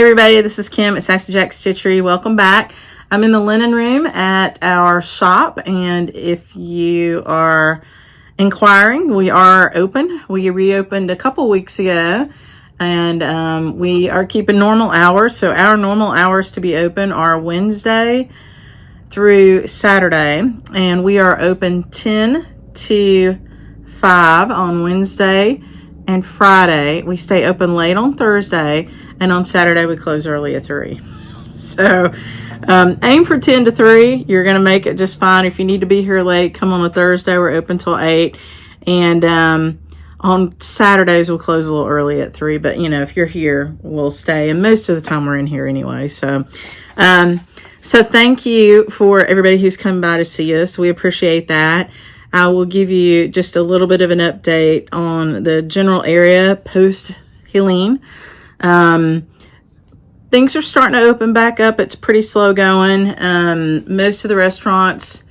Hey everybody, this is Kim at Sassy Stitchery. Welcome back. I'm in the linen room at our shop, and if you are inquiring, we are open. We reopened a couple weeks ago, and we are keeping normal hours. So our normal hours to be open are Wednesday through Saturday, and we are open 10 to 5 on Wednesday and Friday. We stay open late on Thursday, and on Saturday we close early at 3. So aim for 10 to 3. You're going to make it just fine. If you need to be here late, come on a Thursday. We're open till 8. And on Saturdays we'll close a little early at 3. But, you know, if you're here, we'll stay. And most of the time we're in here anyway. So thank you for everybody who's come by to see us. We appreciate that. I will give you just a little bit of an update on the general area post-Helene. Things are starting to open back up. It's pretty slow going. Most of the restaurants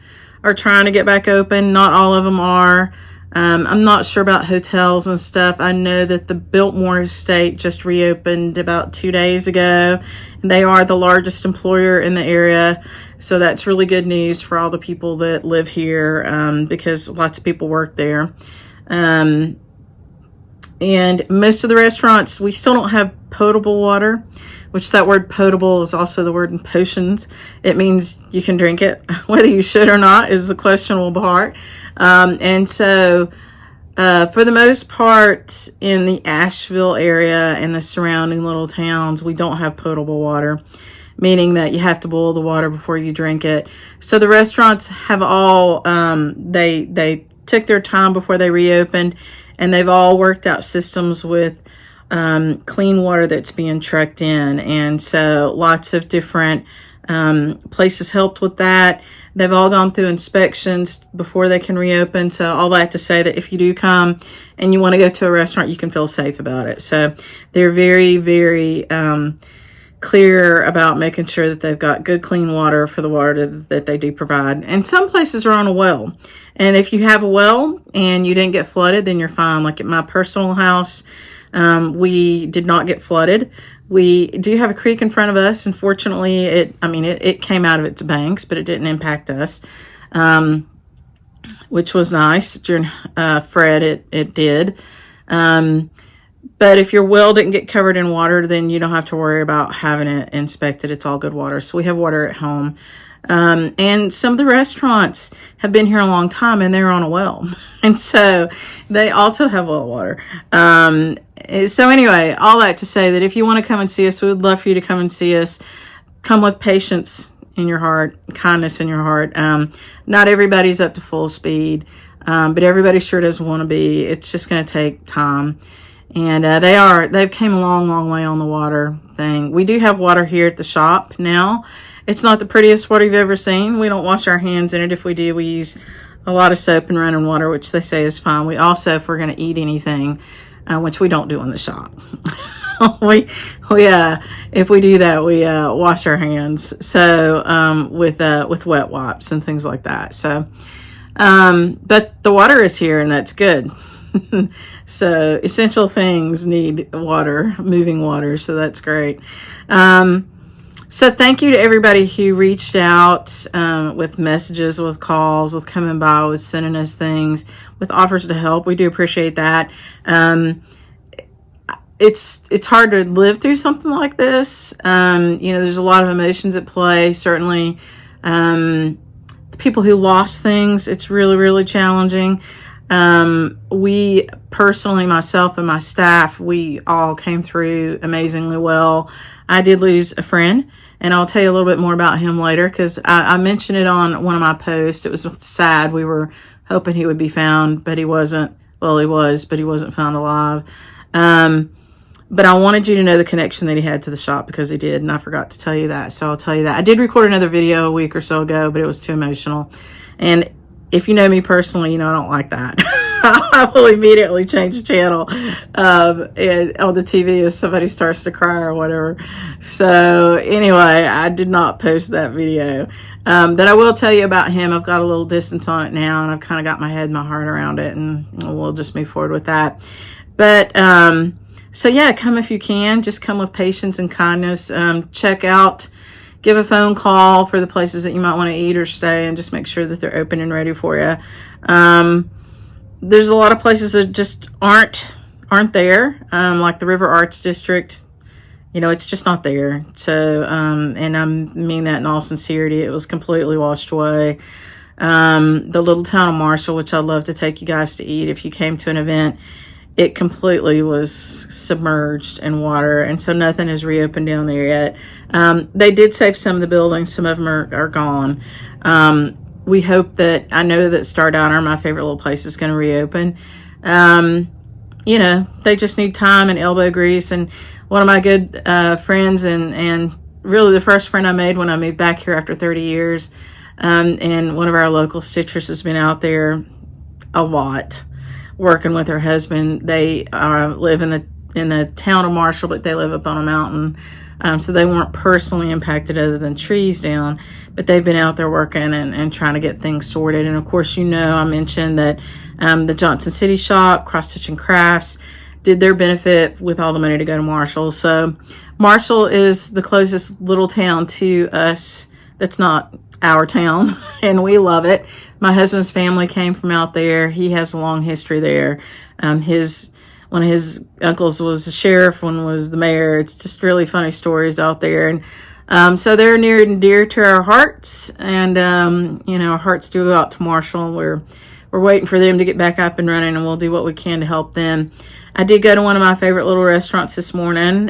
are trying to get back open. Not all of them are. I'm not sure about hotels and stuff. I know that the Biltmore Estate just reopened about 2 days ago. They are the largest employer in the area. So that's really good news for all the people that live here, because lots of people work there. And most of the restaurants, we still don't have potable water, which that word potable is also the word in potions. It means you can drink it. Whether you should or not is the questionable part. And so for the most part in the Asheville area and the surrounding little towns, we don't have potable water, meaning that you have to boil the water before you drink it. So the restaurants have all, they took their time before they reopened, and they've all worked out systems with clean water that's being trucked in. And so lots of different places helped with that. They've all gone through inspections before they can reopen. So all that to say that if you do come and you want to go to a restaurant, you can feel safe about it. So they're very, very clear about making sure that they've got good clean water for the water that they do provide. And some places are on a well. And if you have a well and you didn't get flooded, then you're fine. Like at my personal house, we did not get flooded. We do have a creek in front of us. Unfortunately, it came out of its banks, but it didn't impact us, which was nice. During Fred, it did. But if your well didn't get covered in water, then you don't have to worry about having it inspected. It's all good water. So we have water at home. And some of the restaurants have been here a long time, and they're on a well. And so they also have well water. So anyway, all that to say that if you want to come and see us, we would love for you to come and see us. Come with patience in your heart, kindness in your heart. Not everybody's up to full speed, but everybody sure does want to be. It's just going to take time. And they've came a long, long way on the water thing. We do have water here at the shop now. It's not the prettiest water you've ever seen. We don't wash our hands in it. If we do, we use a lot of soap and running water, which they say is fine. We also, if we're going to eat anything, which we don't do in the shop, if we do that, we wash our hands. So with wet wipes and things like that. So, but the water is here, and that's good. So essential things need water, moving water. So that's great. So thank you to everybody who reached out with messages, with calls, with coming by, with sending us things, with offers to help. We do appreciate that. It's hard to live through something like this. There's a lot of emotions at play. Certainly, the people who lost things, it's really, really challenging. We personally, myself and my staff, we all came through amazingly well. I did lose a friend, and I'll tell you a little bit more about him later, because I mentioned it on one of my posts. It was sad. We were hoping he would be found, but he wasn't. Well, he was, but he wasn't found alive. But I wanted you to know the connection that he had to the shop, because he did, and I forgot to tell you that. So I'll tell you that. I did record another video a week or so ago, but it was too emotional. And if you know me personally, you know I don't like that. I will immediately change the channel on the TV if somebody starts to cry or whatever. So anyway, I did not post that video. But I will tell you about him. I've got a little distance on it now, and I've kind of got my head and my heart around it, and we'll just move forward with that. But So yeah, come if you can. Just come with patience and kindness. Check out, give a phone call for the places that you might want to eat or stay, and just make sure that they're open and ready for you. There's a lot of places that just aren't there, like the River Arts District. You know, it's just not there. So, and I mean that in all sincerity. It was completely washed away. The little town of Marshall, which I'd love to take you guys to eat if you came to an event, it completely was submerged in water, and so nothing is reopened down there yet. They did save some of the buildings. Some of them are gone. We hope that, I know that Star Diner, my favorite little place, is going to reopen. You know, they just need time and elbow grease. And one of my good friends, and really the first friend I made when I moved back here after 30 years, and one of our local stitchers has been out there a lot working with her husband. They live in the town of Marshall, but they live up on a mountain. So they weren't personally impacted other than trees down, but they've been out there working and trying to get things sorted. And of course, you know, I mentioned that the Johnson City shop, Cross Stitch and Crafts, did their benefit with all the money to go to Marshall. So Marshall is the closest little town to us that's not our town, and we love it. My husband's family came from out there. He has a long history there. One of his uncles was the sheriff, one was the mayor. It's just really funny stories out there. And so they're near and dear to our hearts. And, you know, our hearts do go out to Marshall. We're waiting for them to get back up and running, and we'll do what we can to help them. I did go to one of my favorite little restaurants this morning.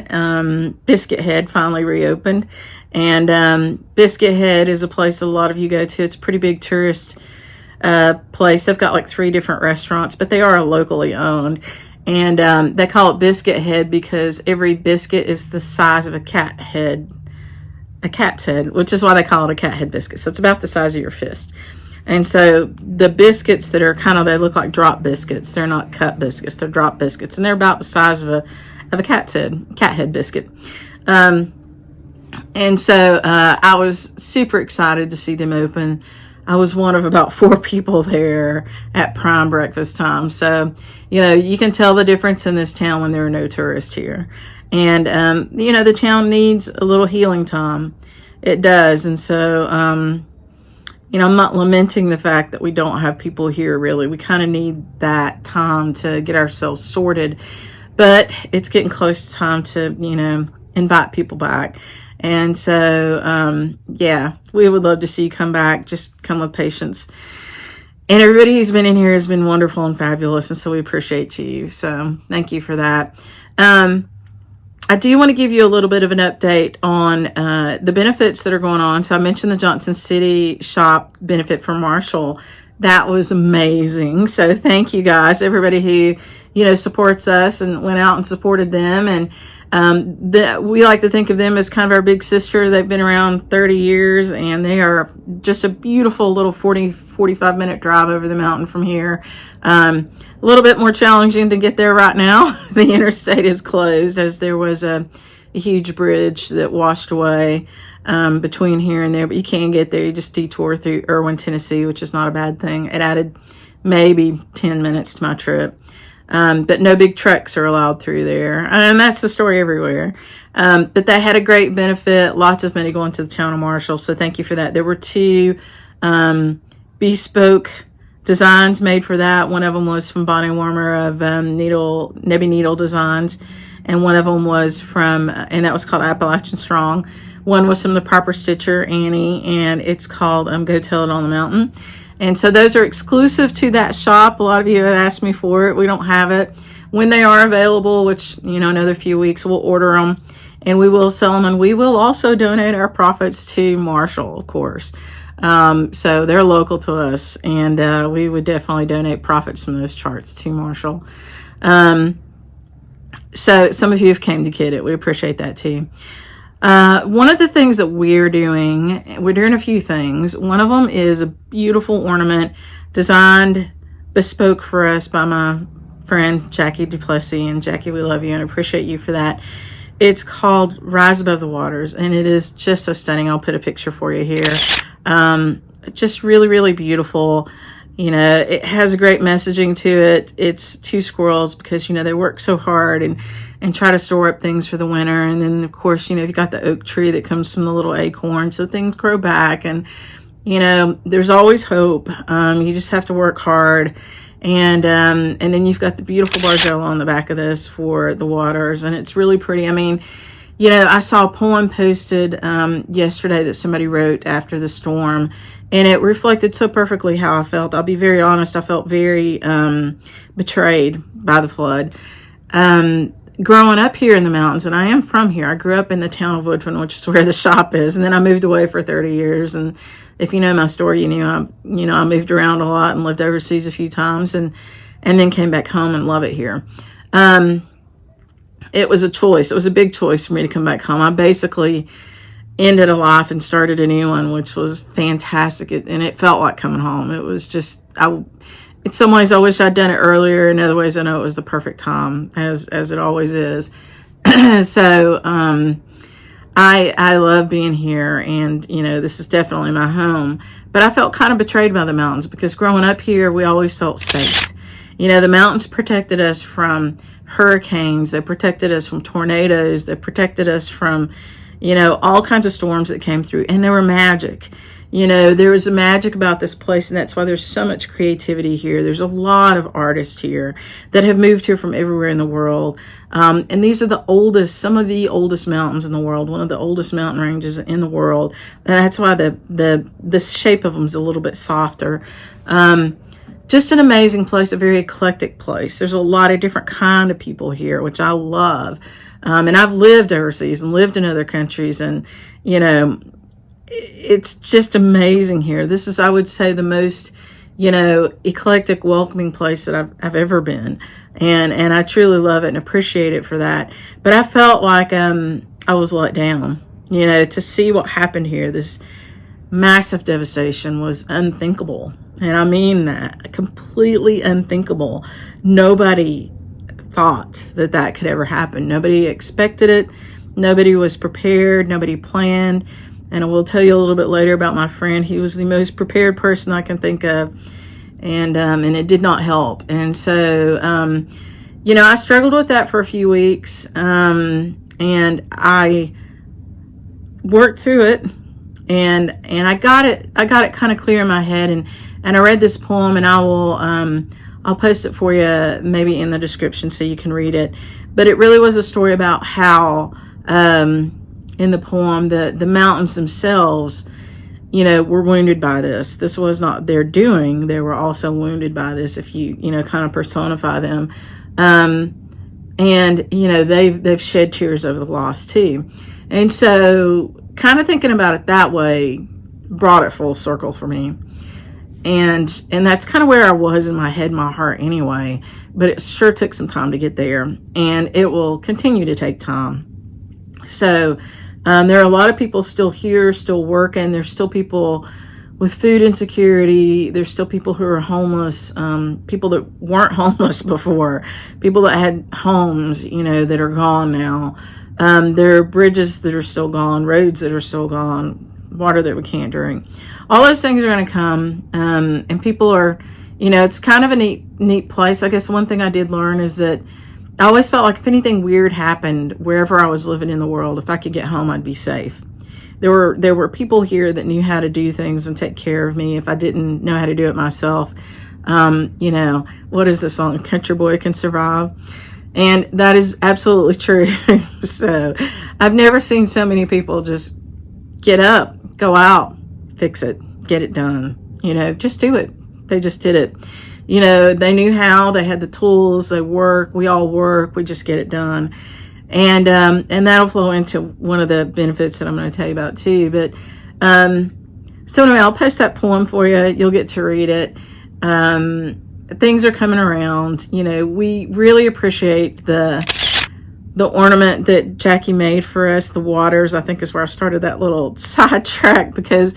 Biscuit Head finally reopened. And Biscuit Head is a place a lot of you go to. It's a pretty big tourist place. They've got like 3 different restaurants, but they are locally owned. And they call it Biscuit Head because every biscuit is the size of a cat's head, which is why they call it a cat head biscuit. So it's about the size of your fist. And so the biscuits that are they look like drop biscuits. They're not cut biscuits. They're drop biscuits. And they're about the size of a cat head biscuit. And so I was super excited to see them open. I was one of about 4 people there at prime breakfast time. So, you know, you can tell the difference in this town when there are no tourists here. And, you know, the town needs a little healing time. It does. And so, you know, I'm not lamenting the fact that we don't have people here, really. We kind of need that time to get ourselves sorted. But it's getting close to time to, you know, invite people back. And so, yeah, we would love to see you come back. Just come with patience. And everybody who's been in here has been wonderful and fabulous. And so we appreciate you. So thank you for that. I do want to give you a little bit of an update on the benefits that are going on. So I mentioned the Johnson City shop benefit for Marshall. That was amazing. So thank you guys, everybody who, you know, supports us and went out and supported them. And we like to think of them as kind of our big sister. They've been around 30 years, and they are just a beautiful little 45 minute drive over the mountain from here. A little bit more challenging to get there right now. The interstate is closed as there was a huge bridge that washed away between here and there, but you can get there. You just detour through Irwin, Tennessee, which is not a bad thing. It added maybe 10 minutes to my trip. But no big trucks are allowed through there. And that's the story everywhere. But they had a great benefit. Lots of money going to the town of Marshall. So thank you for that. There were 2 bespoke designs made for that. One of them was from Bonnie Warmer of Nebby Needle Designs. And one of them was from, and that was called Appalachian Strong. One was from the Proper Stitcher, Annie, and it's called Go Tell It on the Mountain. And so those are exclusive to that shop. A lot of you have asked me for it. We don't have it. When they are available, which, you know, another few weeks, we'll order them and we will sell them. And we will also donate our profits to Marshall, of course. So they're local to us, and we would definitely donate profits from those charts to Marshall. So some of you have came to get it. We appreciate that too. One of the things that we're doing a few things. One of them is a beautiful ornament designed bespoke for us by my friend Jackie Duplessis. And Jackie, we love you and appreciate you for that. It's called Rise Above the Waters, and it is just so stunning. I'll put a picture for you here. Just really, really beautiful. You know, it has a great messaging to it. It's 2 squirrels because, you know, they work so hard, and and try to store up things for the winter. And then, of course, you know, you've got the oak tree that comes from the little acorn, so things grow back. And, you know, there's always hope. You just have to work hard. And then you've got the beautiful bargello on the back of this for the waters, and it's really pretty. I mean, you know, I saw a poem posted yesterday that somebody wrote after the storm, and it reflected so perfectly how I felt. I'll be very honest, I felt very betrayed by the flood. Growing up here in the mountains, and I am from here. I grew up in the town of Woodfin, which is where the shop is, and then I moved away for 30 years. And if you know my story, I moved around a lot and lived overseas a few times, and then came back home and love it here. It was a choice. It was a big choice for me to come back home. I basically ended a life and started a new one, which was fantastic. And it felt like coming home. It was just, in some ways, I wish I'd done it earlier. In other ways, I know it was the perfect time, as it always is. So, I love being here, and, you know, this is definitely my home. But I felt kind of betrayed by the mountains, because growing up here, we always felt safe. You know, the mountains protected us from hurricanes. They protected us from tornadoes. They protected us from, you know, all kinds of storms that came through. And they were magic. You know, there was a magic about this place, and that's why there's so much creativity here. There's a lot of artists here that have moved here from everywhere in the world. And these are the oldest, some of the oldest mountains in the world, one of the oldest mountain ranges in the world. And that's why the shape of them is a little bit softer. Just an amazing place, a very eclectic place. There's a lot of different kind of people here, which I love. And I've lived overseas and lived in other countries, and, you know, it's just amazing here. This is, I would say, the most, you know, eclectic, welcoming place that I've ever been. And I truly love it and appreciate it for that. But I felt like I was let down, you know, to see what happened here. This massive devastation was unthinkable. And I mean that, completely unthinkable. Nobody thought that could ever happen. Nobody expected it. Nobody was prepared. Nobody planned. And I will tell you a little bit later about my friend. He was the most prepared person I can think of. And it did not help. And so, you know, I struggled with that for a few weeks. And I worked through it. And I got it kind of clear in my head. And I read this poem, and I'll post it for you maybe in the description so you can read it. But it really was a story about how, in the poem, the mountains themselves, you know, were wounded by this. This was not their doing. They were also wounded by this, if you know, kind of personify them. And, you know, they've shed tears over the loss too. And so kind of thinking about it that way brought it full circle for me. And that's kind of where I was in my head, my heart anyway. But it sure took some time to get there. And it will continue to take time. So there are a lot of people still here, still working. There's still people with food insecurity. There's still people who are homeless, people that weren't homeless before, people that had homes, you know, that are gone now. There are bridges that are still gone, roads that are still gone, water that we can't drink. All those things are going to come, and people are, you know, it's kind of a neat place. I guess one thing I did learn is that I always felt like if anything weird happened wherever I was living in the world, if I could get home, I'd be safe. There were people here that knew how to do things and take care of me if I didn't know how to do it myself. You know, what is the song? Country Boy Can Survive. And that is absolutely true. So I've never seen so many people just get up, go out, fix it, get it done. You know, just do it. They just did it. You know, they knew how, they had the tools, they work, we all work, we just get it done. And that'll flow into one of the benefits that I'm going to tell you about too. But, so anyway, I'll post that poem for you. You'll get to read it. Things are coming around. You know, we really appreciate the ornament that Jackie made for us. The waters, I think, is where I started that little sidetrack, because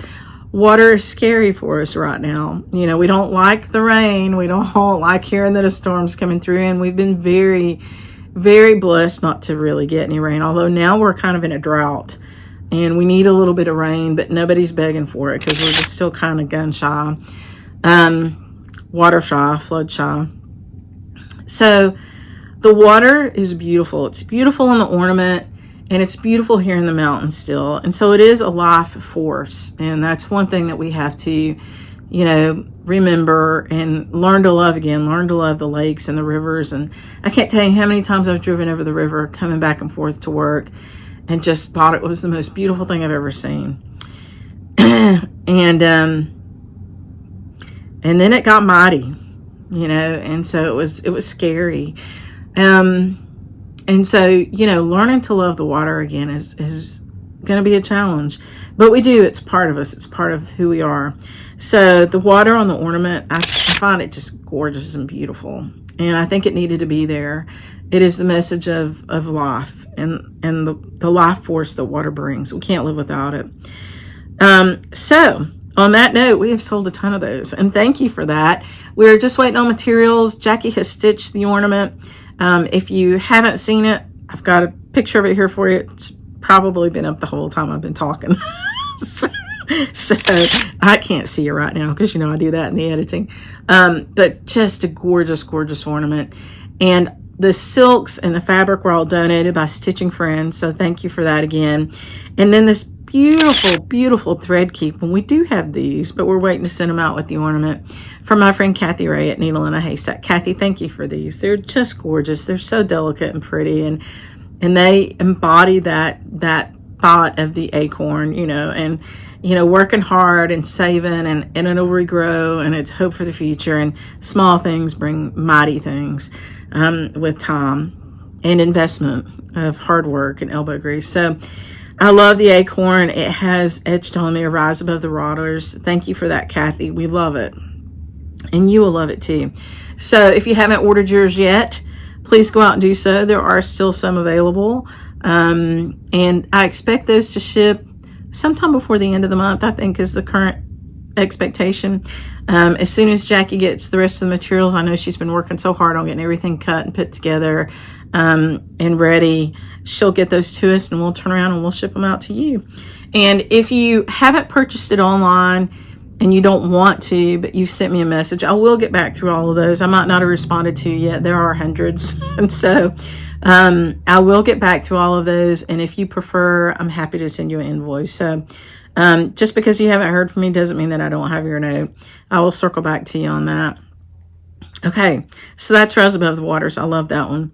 water is scary for us right now. You know, we don't like the rain. We don't like hearing that a storm's coming through. And we've been very, very blessed not to really get any rain. Although now we're kind of in a drought and we need a little bit of rain, but nobody's begging for it because we're just still kind of gun shy, water shy, flood shy. So, The water is beautiful. It's beautiful in the ornament, and it's beautiful here in the mountains still. And so it is a life force. And that's one thing that we have to, you know, remember and learn to love again, learn to love the lakes and the rivers. And I can't tell you how many times I've driven over the river coming back and forth to work and just thought it was the most beautiful thing I've ever seen. And then it got mighty, you know, and so it was scary. And so, you know, learning to love the water again is going to be a challenge, but we do. It's part of us. It's part of who we are. So the water on the ornament, I find it just gorgeous and beautiful. And I think it needed to be there. It is the message of life and the life force that water brings. We can't live without it. So on that note, we have sold a ton of those, and thank you for that. We're just waiting on materials. Jackie has stitched the ornament. If you haven't seen it, I've got a picture of it here for you. It's probably been up the whole time I've been talking. so I can't see it right now because, you know, I do that in the editing. But just a gorgeous, gorgeous ornament. And the silks and the fabric were all donated by Stitching Friends. So thank you for that again. And then this beautiful, beautiful thread keep. And we do have these, but we're waiting to send them out with the ornament from my friend Kathy Ray at Needle in a Haystack. Kathy, thank you for these. They're just gorgeous. They're so delicate and pretty, and they embody that thought of the acorn, you know, and, you know, working hard and saving, and it'll regrow, and it's hope for the future, and small things bring mighty things with time and investment of hard work and elbow grease. So I love the acorn. It has etched on there, Rise Above the Waters. Thank you for that, Kathy. We love it. And you will love it too. So if you haven't ordered yours yet, please go out and do so. There are still some available. And I expect those to ship sometime before the end of the month, I think is the current expectation. As soon as Jackie gets the rest of the materials, I know she's been working so hard on getting everything cut and put together and ready. She'll get those to us, and we'll turn around and we'll ship them out to you. And if you haven't purchased it online and you don't want to, but you've sent me a message, I will get back through all of those. I might not have responded to you yet. There are hundreds. And so I will get back to all of those. And if you prefer, I'm happy to send you an invoice. So just because you haven't heard from me doesn't mean that I don't have your note. I will circle back to you on that. Okay, so that's Rise Above the Waters. I love that one.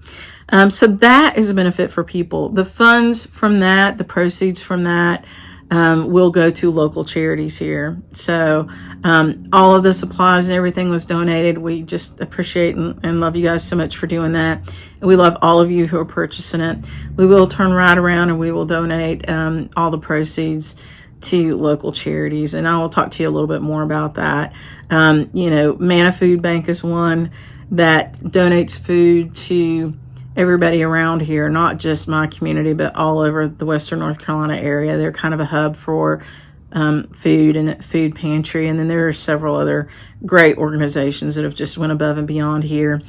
So that is a benefit for people. The funds from that, the proceeds from that, will go to local charities here. So all of the supplies and everything was donated. We just appreciate and love you guys so much for doing that. And we love all of you who are purchasing it. We will turn right around and we will donate all the proceeds to local charities. And I will talk to you a little bit more about that. You know, Manna Food Bank is one that donates food to everybody around here, not just my community, but all over the Western North Carolina area. They're kind of a hub for food and food pantry. And then there are several other great organizations that have just went above and beyond here.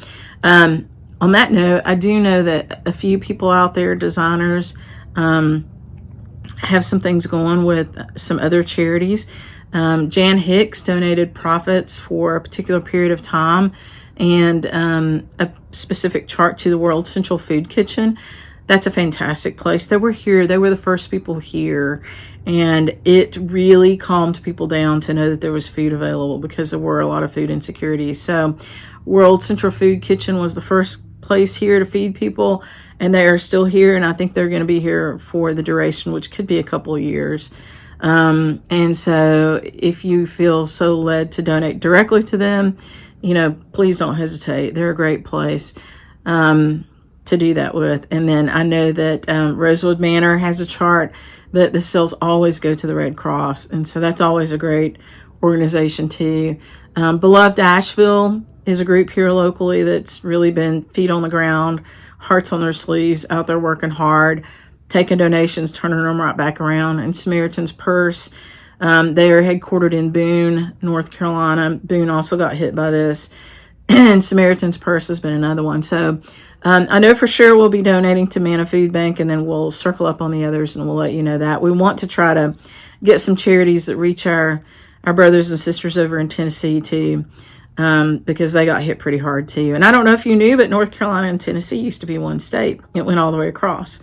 On that note, I do know that a few people out there, designers, have some things going with some other charities. Jan Hicks donated profits for a particular period of time and a specific chart to the World Central Food Kitchen. That's a fantastic place. They were here. They were the first people here. And it really calmed people down to know that there was food available because there were a lot of food insecurities. So World Central Food Kitchen was the first place here to feed people, and they are still here. And I think they're going to be here for the duration, which could be a couple of years. And so if you feel so led to donate directly to them, you know, please don't hesitate. They're a great place to do that with. And then I know that Rosewood Manor has a chart that the sales always go to the Red Cross. And so that's always a great organization too. Beloved Asheville is a group here locally that's really been feet on the ground, hearts on their sleeves, out there working hard, taking donations, turning them right back around. And Samaritan's Purse, they are headquartered in Boone, North Carolina. Boone also got hit by this. And Samaritan's Purse has been another one. So I know for sure we'll be donating to Manna Food Bank, and then we'll circle up on the others and we'll let you know that. We want to try to get some charities that reach our brothers and sisters over in Tennessee too. because they got hit pretty hard too. And I don't know if you knew, but North Carolina and Tennessee used to be one state. It went all the way across.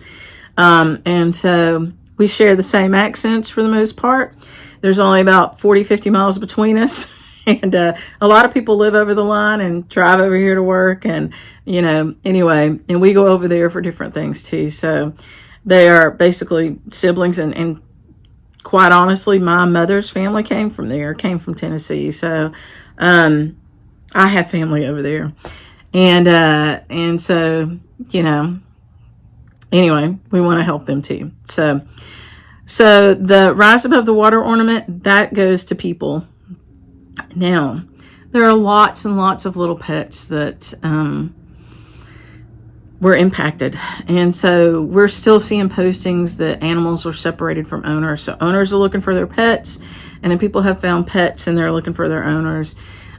And so we share the same accents for the most part. There's only about 40, 50 miles between us. And a lot of people live over the line and drive over here to work. And, you know, anyway, and we go over there for different things too. So they are basically siblings. And quite honestly, my mother's family came from there, came from Tennessee. So I have family over there. And so, you know, anyway, we want to help them too. So the Rise Above the Water ornament, that goes to people. Now, there are lots and lots of little pets that were impacted. And so we're still seeing postings that animals were separated from owners. So owners are looking for their pets, and then people have found pets and they're looking for their owners.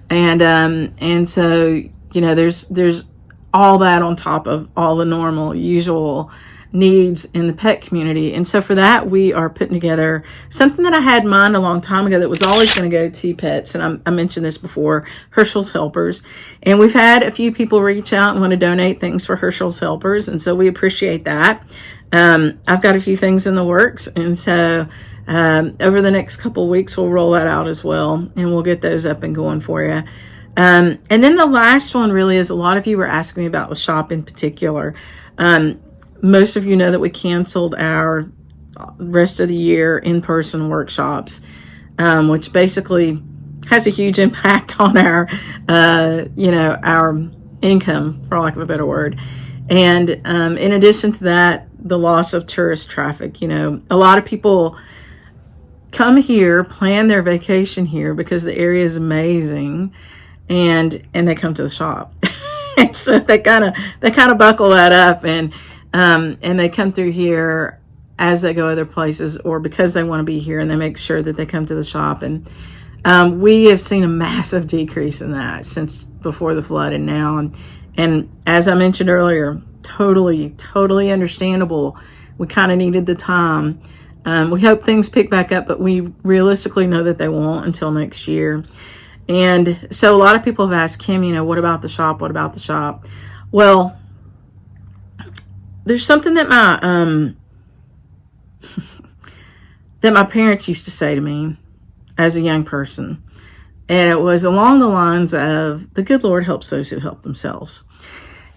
And so, you know, there's all that on top of all the normal, usual needs in the pet community. And so for that, we are putting together something that I had in mind a long time ago that was always going to go to pets. And I mentioned this before, Herschel's Helpers. And we've had a few people reach out and want to donate things for Herschel's Helpers. And so we appreciate that. I've got a few things in the works. And so over the next couple of weeks, we'll roll that out as well. And we'll get those up and going for you. And then the last one really is, a lot of you were asking me about the shop in particular. Most of you know that we canceled our rest of the year in-person workshops, which basically has a huge impact on our, you know, our income, for lack of a better word. And in addition to that, the loss of tourist traffic. You know, a lot of people come here, plan their vacation here because the area is amazing, and they come to the shop. And so they kind of buckle that up, and they come through here as they go other places, or because they want to be here, and they make sure that they come to the shop. And we have seen a massive decrease in that since before the flood and now. And as I mentioned earlier, totally understandable. We kind of needed the time. We hope things pick back up, but we realistically know that they won't until next year. And so a lot of people have asked Kim, you know, what about the shop? What about the shop? Well, there's something that my parents used to say to me as a young person. And it was along the lines of, the good Lord helps those who help themselves.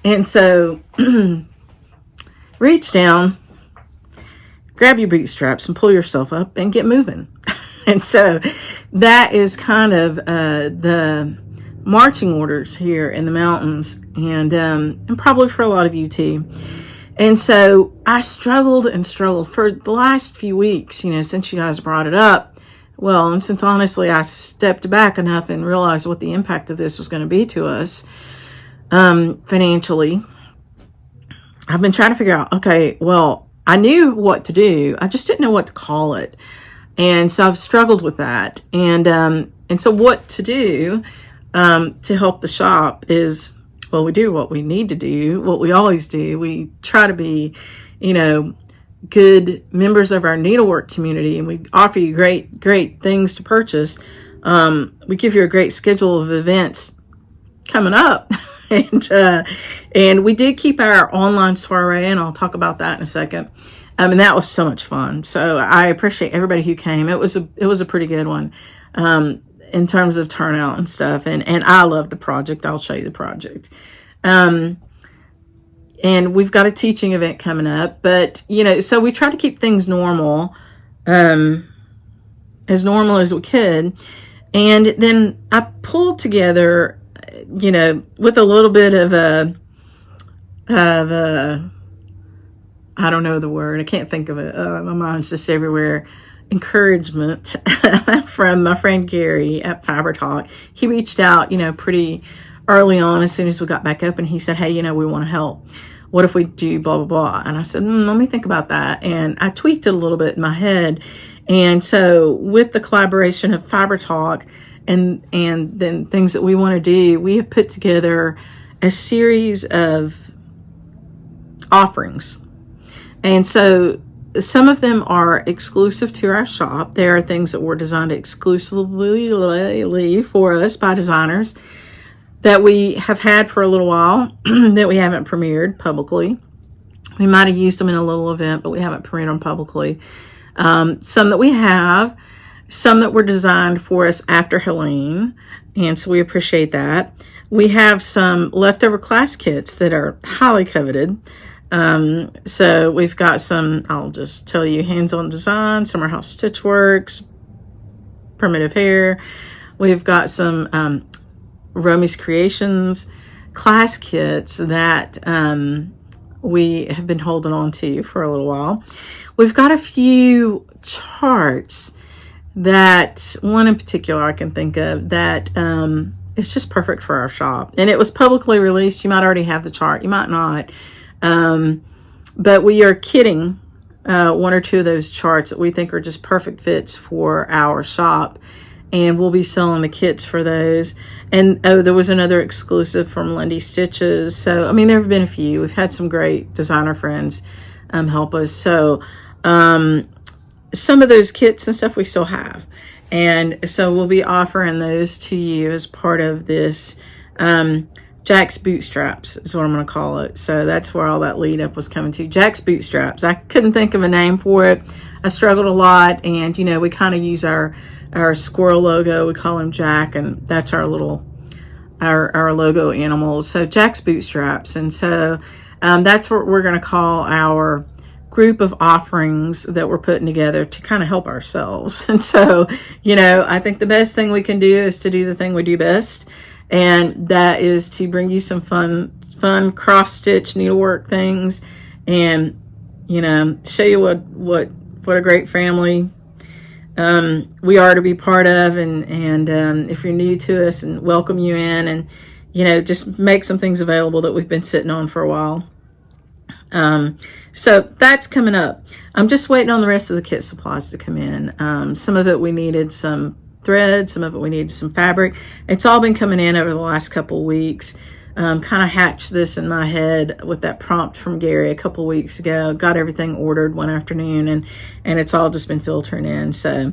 And so reach down, grab your bootstraps and pull yourself up and get moving. And so that is kind of the marching orders here in the mountains, and probably for a lot of you too. And so I struggled for the last few weeks, you know, since you guys brought it up. Well, and since honestly I stepped back enough and realized what the impact of this was going to be to us financially, I've been trying to figure out, okay, well, I knew what to do. I just didn't know what to call it. And so I've struggled with that. And so what to do to help the shop is, well, we do what we need to do, what we always do. We try to be, you know, good members of our needlework community, and we offer you great things to purchase. We give you a great schedule of events coming up. And we did keep our online soiree, and I'll talk about that in a second. And that was so much fun. So I appreciate everybody who came. It was a pretty good one in terms of turnout and stuff. And I love the project. I'll show you the project. And we've got a teaching event coming up. But, you know, so we try to keep things normal, as normal as we could. And then I pulled together, you know, with a little bit of a I don't know the word. I can't think of it. My mind's just everywhere. Encouragement from my friend Gary at Fiber Talk. He reached out, you know, pretty early on as soon as we got back up, and he said, hey, you know, we want to help. What if we do blah, blah, blah? And I said, let me think about that. And I tweaked it a little bit in my head. And so with the collaboration of Fiber Talk and then things that we want to do, we have put together a series of offerings. And so some of them are exclusive to our shop. There are things that were designed exclusively for us by designers. that we have had for a little while that we haven't premiered publicly. We might have used them in a little event, but we haven't premiered them publicly. Some that we have, some that were designed for us after Helene, and so we appreciate that. We have some leftover class kits that are highly coveted. So we've got some, I'll just tell you, hands-on design, Summer House Stitchworks, Primitive Hair. We've got some Romy's Creations class kits that we have been holding on to for a little while. We've got a few charts that, one in particular I can think of, that it's just perfect for our shop. And it was publicly released. You might already have the chart, you might not. But we are kitting one or two of those charts that we think are just perfect fits for our shop. And we'll be selling the kits for those. And oh, there was another exclusive from Lindy Stitches. So, I mean, there have been a few. We've had some great designer friends help us. So, some of those kits and stuff we still have. And so we'll be offering those to you as part of this Jack's Bootstraps is what I'm going to call it. So that's where all that lead up was coming to. Jack's Bootstraps. I couldn't think of a name for it. I struggled a lot. And, you know, we kind of use our squirrel logo. We call him Jack, and that's our little, our logo animal. So Jack's Bootstraps. And so that's what we're going to call our group of offerings that we're putting together to kind of help ourselves. And so, you know, I think the best thing we can do is to do the thing we do best. And that is to bring you some fun cross-stitch needlework things, and, you know, show you what a great family we are to be part of, and if you're new to us, and welcome you in, and, you know, just make some things available that we've been sitting on for a while. So that's coming up. I'm just waiting on the rest of the kit supplies to come in. Some of it we needed some thread, some of it we needed some fabric. It's all been coming in over the last couple of weeks. Kind of hatched this in my head with that prompt from Gary a couple of weeks ago. Got everything ordered one afternoon, and it's all just been filtering in. So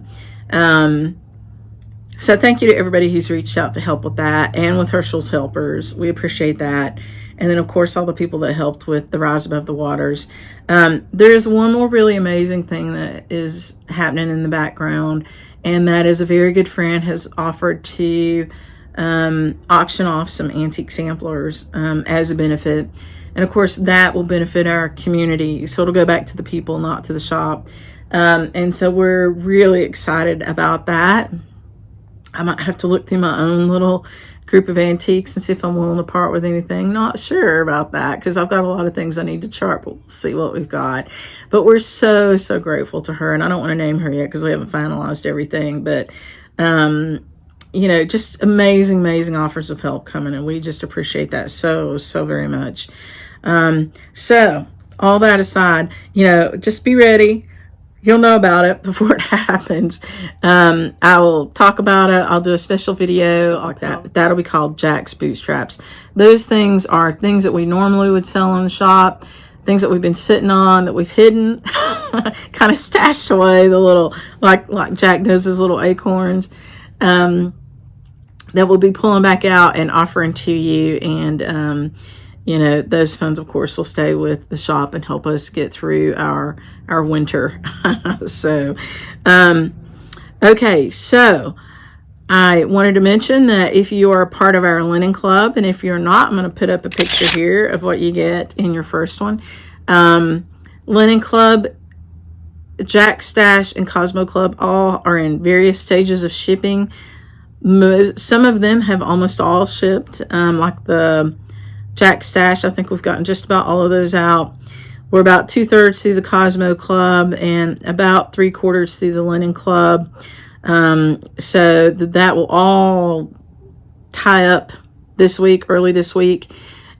so thank you to everybody who's reached out to help with that, and with Herschel's helpers. We appreciate that. And then, of course, all the people that helped with the Rise Above the Waters. There's one more really amazing thing that is happening in the background, and that is a very good friend has offered to auction off some antique samplers as a benefit. And, of course, that will benefit our community. So it'll go back to the people, not to the shop. And so we're really excited about that. I might have to look through my own little group of antiques and see if I'm willing to part with anything. Not sure about that, because I've got a lot of things I need to chart, but we'll see what we've got. But we're so grateful to her, and I don't want to name her yet because we haven't finalized everything, but you know, just amazing offers of help coming, and we just appreciate that so very much. So all that aside, you know, just be ready. You'll know about it before it happens. I will talk about it. I'll do a special video like that. But that'll be called Jack's Bootstraps. Those things are things that we normally would sell in the shop, things that we've been sitting on, that we've hidden, kind of stashed away, the little, like Jack does his little acorns, that we'll be pulling back out and offering to you. And, you know, those funds, of course, will stay with the shop and help us get through our winter. So, okay, so I wanted to mention that if you are a part of our linen club, and if you're not, I'm going to put up a picture here of what you get in your first one. Linen Club, Jack Stash, and Cosmo Club all are in various stages of shipping. Some of them have almost all shipped, like the Jack Stash. I think we've gotten just about all of those out. We're about 2/3 through the Cosmo Club and about 3/4 through the Linen Club. So that will all tie up this week, early this week,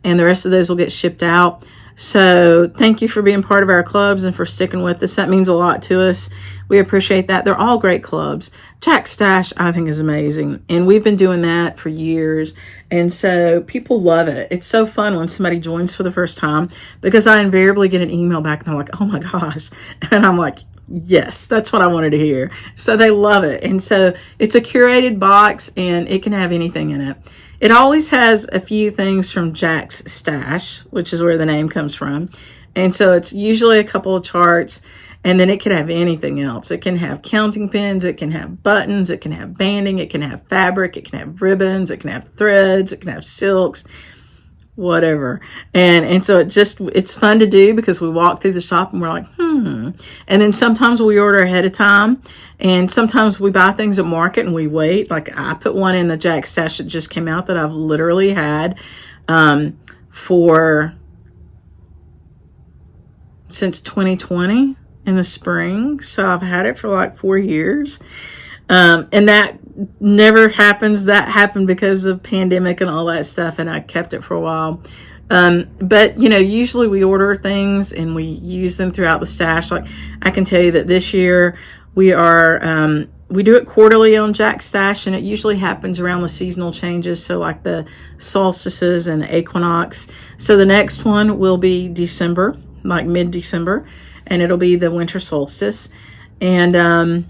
and the rest of those will get shipped out. So thank you for being part of our clubs and for sticking with us. That means a lot to us. We appreciate that. They're all great clubs. Jack Stash, I think, is amazing. And we've been doing that for years. And so people love it. It's so fun when somebody joins for the first time, because I invariably get an email back and they're like, oh my gosh. And I'm like, Yes, that's what I wanted to hear. So they love it. And so it's a curated box and it can have anything in it. It always has a few things from Jack's stash, which is where the name comes from. And so it's usually a couple of charts, and then it could have anything else. It can have counting pins, it can have buttons, it can have banding, it can have fabric, it can have ribbons, it can have threads, it can have silks, whatever. And so it's fun to do because we walk through the shop and we're like, and then sometimes we order ahead of time, and sometimes we buy things at market and we wait. Like I put one in the Jack stash that just came out that I've literally had since 2020 in the spring. So I've had it for like 4 years. And that never happens. That happened because of pandemic and all that stuff, and I kept it for a while. But usually we order things and we use them throughout the stash. Like I can tell you that this year we do it quarterly on Jack's stash, and it usually happens around the seasonal changes. So like the solstices and the equinox. So the next one will be December, like mid-December, and it'll be the winter solstice. And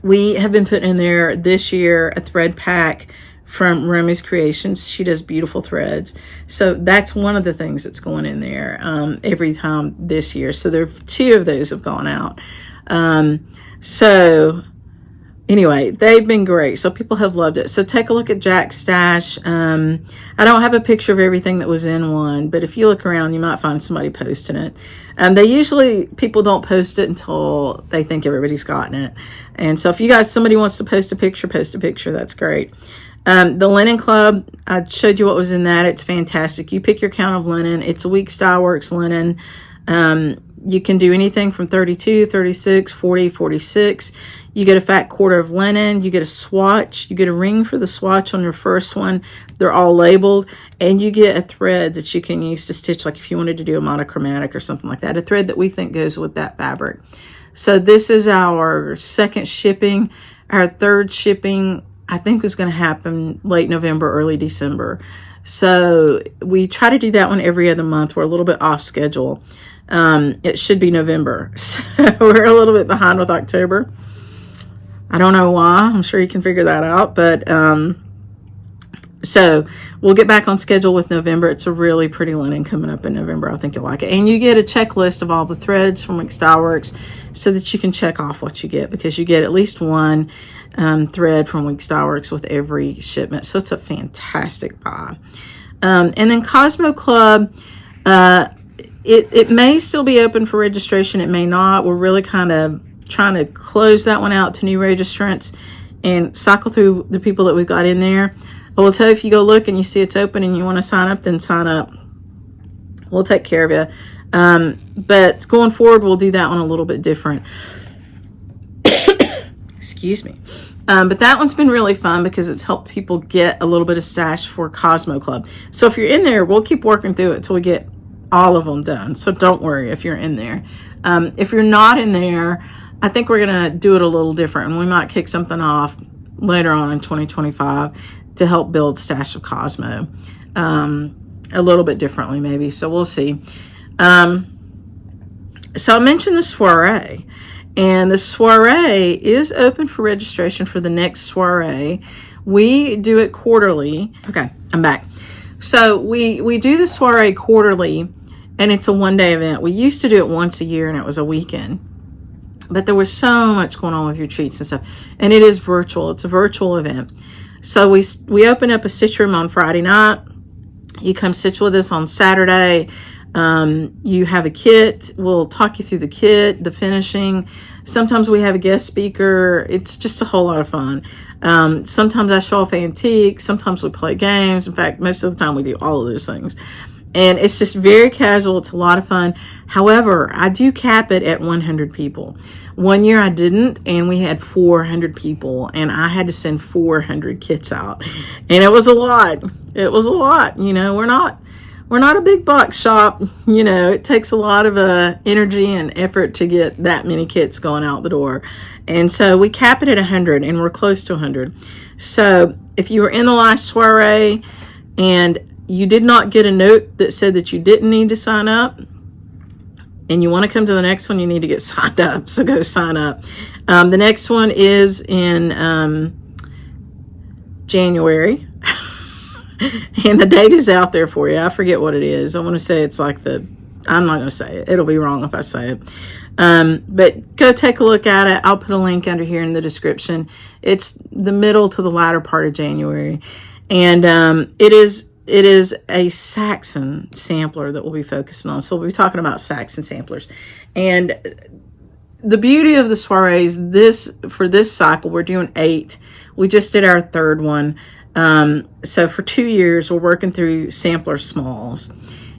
we have been putting in there this year a thread pack from Romy's Creations. She does beautiful threads. So that's one of the things that's going in there every time this year. So there are 2 of those have gone out. So anyway, they've been great. So people have loved it. So take a look at Jack's stash. I don't have a picture of everything that was in one, but if you look around, you might find somebody posting it. People don't post it until they think everybody's gotten it. And so if somebody wants to post a picture, that's great. The Linen Club, I showed you what was in that. It's fantastic. You pick your count of linen. It's a Week Style Works linen. You can do anything from 32, 36, 40, 46. You get a fat quarter of linen. You get a swatch. You get a ring for the swatch on your first one. They're all labeled. And you get a thread that you can use to stitch, like if you wanted to do a monochromatic or something like that. A thread that we think goes with that fabric. So this is our second shipping. Our third shipping, I think, was going to happen late November, early December. So we try to do that one every other month. We're a little bit off schedule. It should be November. So we're a little bit behind with October. I don't know why. I'm sure you can figure that out. But so we'll get back on schedule with November. It's a really pretty linen coming up in November. I think you'll like it. And you get a checklist of all the threads from Week Style Works so that you can check off what you get, because you get at least one thread from Week Style Works with every shipment. So it's a fantastic buy. And then Cosmo Club, it may still be open for registration. It may not. We're really kind of trying to close that one out to new registrants and cycle through the people that we've got in there. I will tell you, if you go look and you see it's open and you want to sign up, then sign up. We'll take care of you. But going forward, we'll do that one a little bit different. Excuse me. But that one's been really fun because it's helped people get a little bit of stash for Cosmo Club. So if you're in there, we'll keep working through it till we get all of them done. So don't worry if you're in there. If you're not in there, I think we're going to do it a little different, and we might kick something off later on in 2025 to help build stash of Cosmo a little bit differently maybe. So we'll see. So I mentioned the soiree, and the soiree is open for registration for the next soiree. We do it quarterly. Okay, I'm back. So we do the soiree quarterly, and it's a one-day event. We used to do it once a year, and it was a weekend. But there was so much going on with retreats and stuff. And it is virtual. It's a virtual event. So we open up a stitch room on Friday night. You come stitch with us on Saturday. You have a kit. We'll talk you through the kit, the finishing. Sometimes we have a guest speaker. It's just a whole lot of fun. Sometimes I show off antiques. Sometimes we play games. In fact, most of the time we do all of those things. And it's just very casual. It's a lot of fun. However, I do cap it at 100 people. One year I didn't, and we had 400 people, and I had to send 400 kits out. And it was a lot. It was a lot. You know, we're not a big box shop. You know, it takes a lot of energy and effort to get that many kits going out the door. And so we cap it at 100, and we're close to 100. So if you were in the last soiree and you did not get a note that said that you didn't need to sign up, and you want to come to the next one, you need to get signed up. So go sign up. The next one is in January. And the date is out there for you. I forget what it is. I want to say it's like I'm not going to say it. It'll be wrong if I say it. But go take a look at it. I'll put a link under here in the description. It's the middle to the latter part of January. And it is a Saxon sampler that we'll be focusing on. So we'll be talking about Saxon samplers. And the beauty of the soirees, for this cycle, we're doing 8. We just did our 3rd one. So for 2 years, we're working through sampler smalls.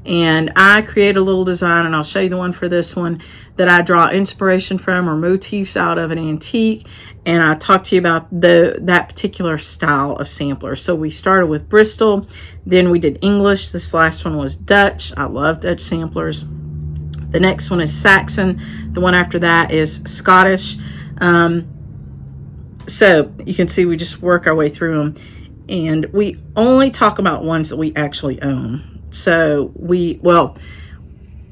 And I create a little design, and I'll show you the one for this one, that I draw inspiration from or motifs out of an antique. And I talk to you about that particular style of sampler. So we started with Bristol, then we did English. This last one was Dutch. I love Dutch samplers. The next one is Saxon. The one after that is Scottish. So you can see we just work our way through them. And we only talk about ones that we actually own. So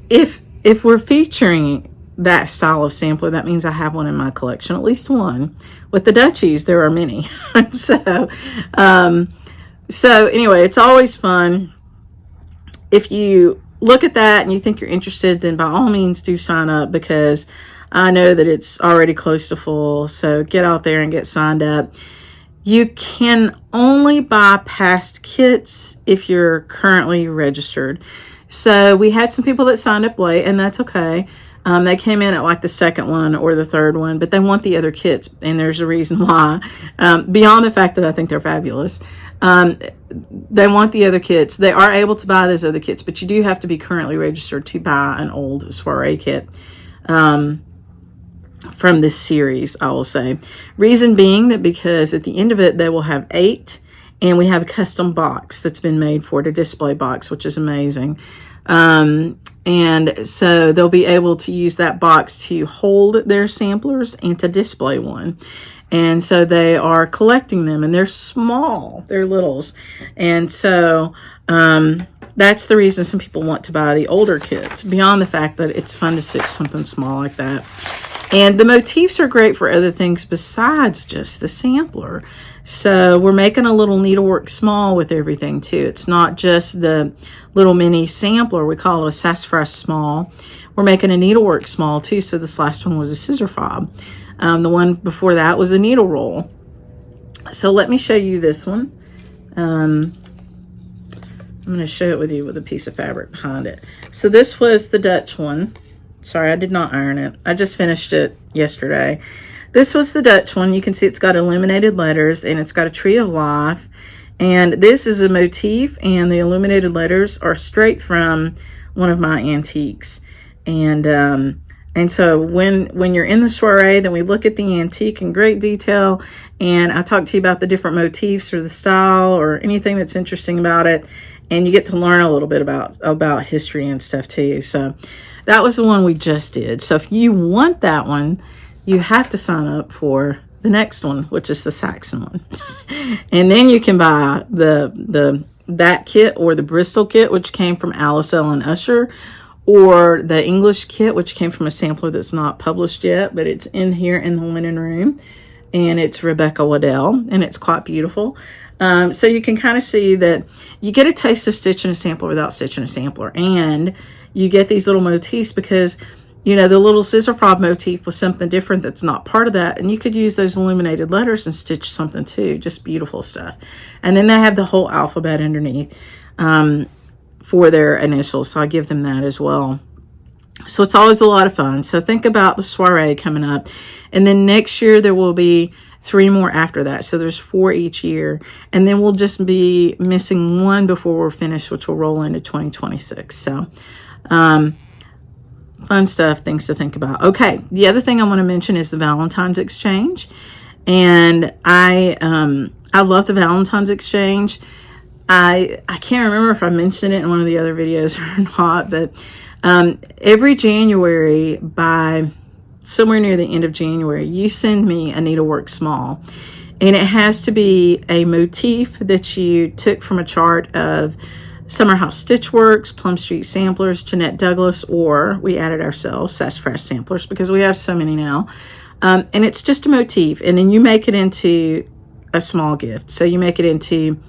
if we're featuring that style of sampler, that means I have one in my collection, at least one. With the Dutchies, there are many. So anyway, it's always fun. If you look at that and you think you're interested, then by all means do sign up, because I know that it's already close to full. So get out there and get signed up. You can only buy past kits if you're currently registered. So we had some people that signed up late, and that's okay. They came in at like the 2nd one or the 3rd one, but they want the other kits, and there's a reason why. Beyond the fact that I think they're fabulous, they want the other kits. They are able to buy those other kits, but you do have to be currently registered to buy an old soiree kit. From this series, I will say. Reason being that because at the end of it, they will have 8, and we have a custom box that's been made for it, a display box, which is amazing. And so they'll be able to use that box to hold their samplers and to display one. And so they are collecting them, and they're small, they're littles. And so that's the reason some people want to buy the older kits, beyond the fact that it's fun to stitch something small like that. And the motifs are great for other things besides just the sampler. So we're making a little needlework small with everything too. It's not just the little mini sampler. We call it a sassafras small. We're making a needlework small too. So this last one was a scissor fob. The one before that was a needle roll. So let me show you this one. I'm going to show it with you with a piece of fabric behind it. So this was the Dutch one. Sorry, I did not iron it. I just finished it yesterday. This was the Dutch one. You can see it's got illuminated letters, and it's got a tree of life. And this is a motif, and the illuminated letters are straight from one of my antiques. And so when you're in the soiree, then we look at the antique in great detail, and I talk to you about the different motifs or the style or anything that's interesting about it, and you get to learn a little bit about history and stuff too. So that was the one we just did. So if you want that one, you have to sign up for the next one, which is the Saxon one. And then you can buy that kit, or the Bristol kit, which came from Alice Ellen Usher, or the English kit, which came from a sampler that's not published yet, but it's in here in the linen room. And it's Rebecca Waddell, and it's quite beautiful. So you can kind of see that you get a taste of stitching a sampler without stitching a sampler. And you get these little motifs because, you know, the little scissor fob motif was something different that's not part of that. And you could use those illuminated letters and stitch something too. Just beautiful stuff. And then they have the whole alphabet underneath for their initials. So I give them that as well. So it's always a lot of fun. So think about the soiree coming up. And then next year there will be 3 more after that. So there's 4 each year. And then we'll just be missing 1 before we're finished, which will roll into 2026. So fun stuff, things to think about. Okay, the other thing I want to mention is the Valentine's Exchange. And I love the Valentine's Exchange. I can't remember if I mentioned it in one of the other videos or not, but every January, by somewhere near the end of January, you send me a needlework small, and it has to be a motif that you took from a chart of Summer House Stitchworks, Plum Street Samplers, Jeanette Douglas, or we added ourselves, Sassafras Samplers, because we have so many now. And it's just a motif, and then you make it into a small gift. So you make it into,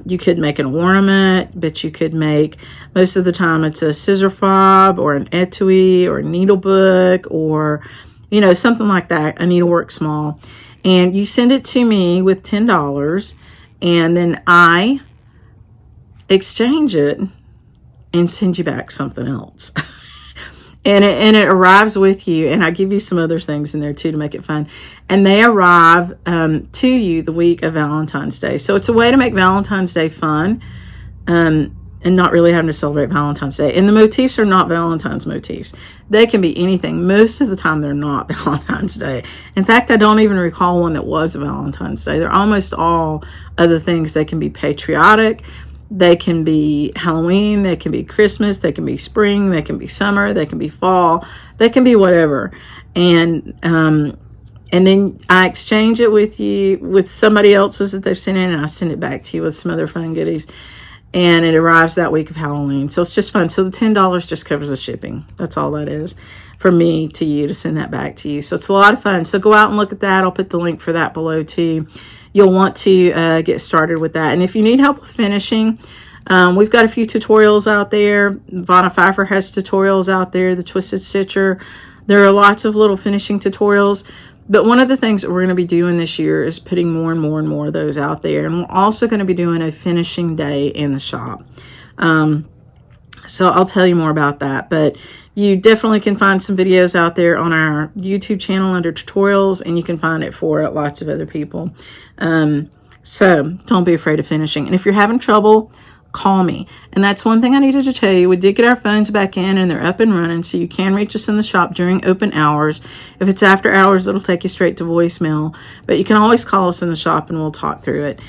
you could make an ornament, but you could make, most of the time it's a scissor fob or an etui or a needle book or, you know, something like that, a needlework small. And you send it to me with $10, and then I exchange it and send you back something else. and it arrives with you, and I give you some other things in there too to make it fun. And they arrive to you the week of Valentine's Day. So it's a way to make Valentine's Day fun, and not really having to celebrate Valentine's Day. And the motifs are not Valentine's motifs. They can be anything. Most of the time, they're not Valentine's Day. In fact, I don't even recall one that was a Valentine's Day. They're almost all other things. They can be patriotic. They can be Halloween. They can be Christmas. They can be spring. They can be summer. They can be fall. They can be whatever. And then I exchange it with you, with somebody else's that they've sent in, and I send it back to you with some other fun goodies. And it arrives that week of Halloween. So it's just fun. So the $10 just covers the shipping. That's all that is for me to you to send that back to you. So it's a lot of fun. So go out and look at that. I'll put the link for that below too. You'll want to get started with that. And if you need help with finishing, we've got a few tutorials out there. Vanna Pfeiffer has tutorials out there. The Twisted Stitcher. There are lots of little finishing tutorials. But one of the things that we're going to be doing this year is putting more and more and more of those out there. And we're also going to be doing a finishing day in the shop. So I'll tell you more about that. But you definitely can find some videos out there on our YouTube channel under tutorials. And you can find it for lots of other people. So don't be afraid of finishing. And if you're having trouble, call me. And that's one thing I needed to tell you. We did get our phones back in, and they're up and running, so you can reach us in the shop during open hours. If it's after hours, it'll take you straight to voicemail, but you can always call us in the shop and we'll talk through it.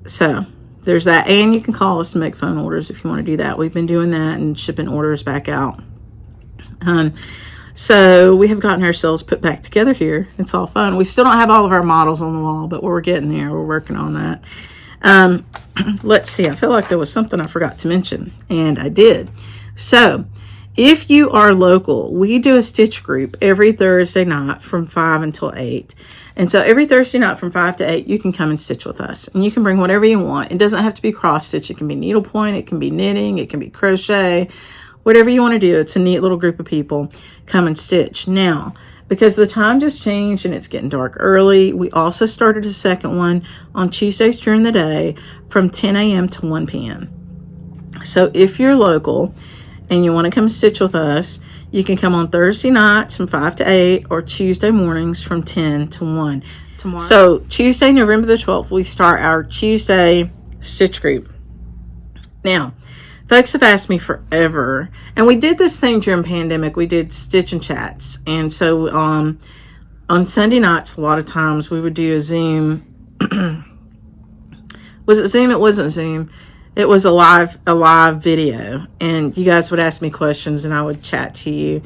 So there's that. And you can call us and make phone orders if you want to do that. We've been doing that and shipping orders back out. So we have gotten ourselves put back together here. It's all fun. We still don't have all of our models on the wall, but we're getting there. We're working on that. Let's see, I feel like there was something I forgot to mention, and I did. So if you are local, we do a stitch group every Thursday night from 5 until 8. And so every Thursday night from 5 to 8, you can come and stitch with us, and you can bring whatever you want. It doesn't have to be cross stitch. It can be needlepoint, it can be knitting, it can be crochet, whatever you want to do. It's a neat little group of people. Come and stitch. Now, because the time just changed and it's getting dark early, we also started a second one on Tuesdays during the day from 10 a.m. to 1 p.m. So if you're local and you want to come stitch with us, you can come on Thursday nights from 5 to 8 or Tuesday mornings from 10 to 1. Tomorrow. So Tuesday, November the 12th, we start our Tuesday stitch group. Now, folks have asked me forever, and we did this thing during pandemic. We did stitch and chats, and so on Sunday nights, a lot of times we would do a Zoom. Was it Zoom? It wasn't Zoom. It was a live video, and you guys would ask me questions, and I would chat to you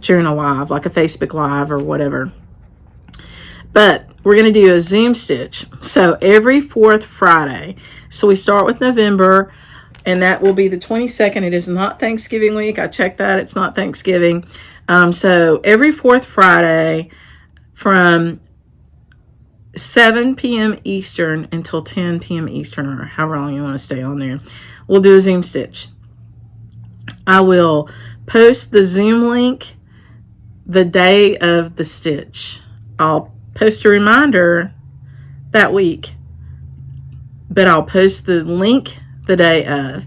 during a live, like a Facebook Live or whatever. But we're going to do a Zoom stitch. So every fourth Friday. So we start with November, and that will be the 22nd. It is not Thanksgiving week. I checked that. It's not Thanksgiving. So every fourth Friday from 7 p.m. Eastern until 10 p.m. Eastern, or however long you want to stay on there, we'll do a Zoom stitch. I will post the Zoom link the day of the stitch. I'll post a reminder that week, but I'll post the link the day of,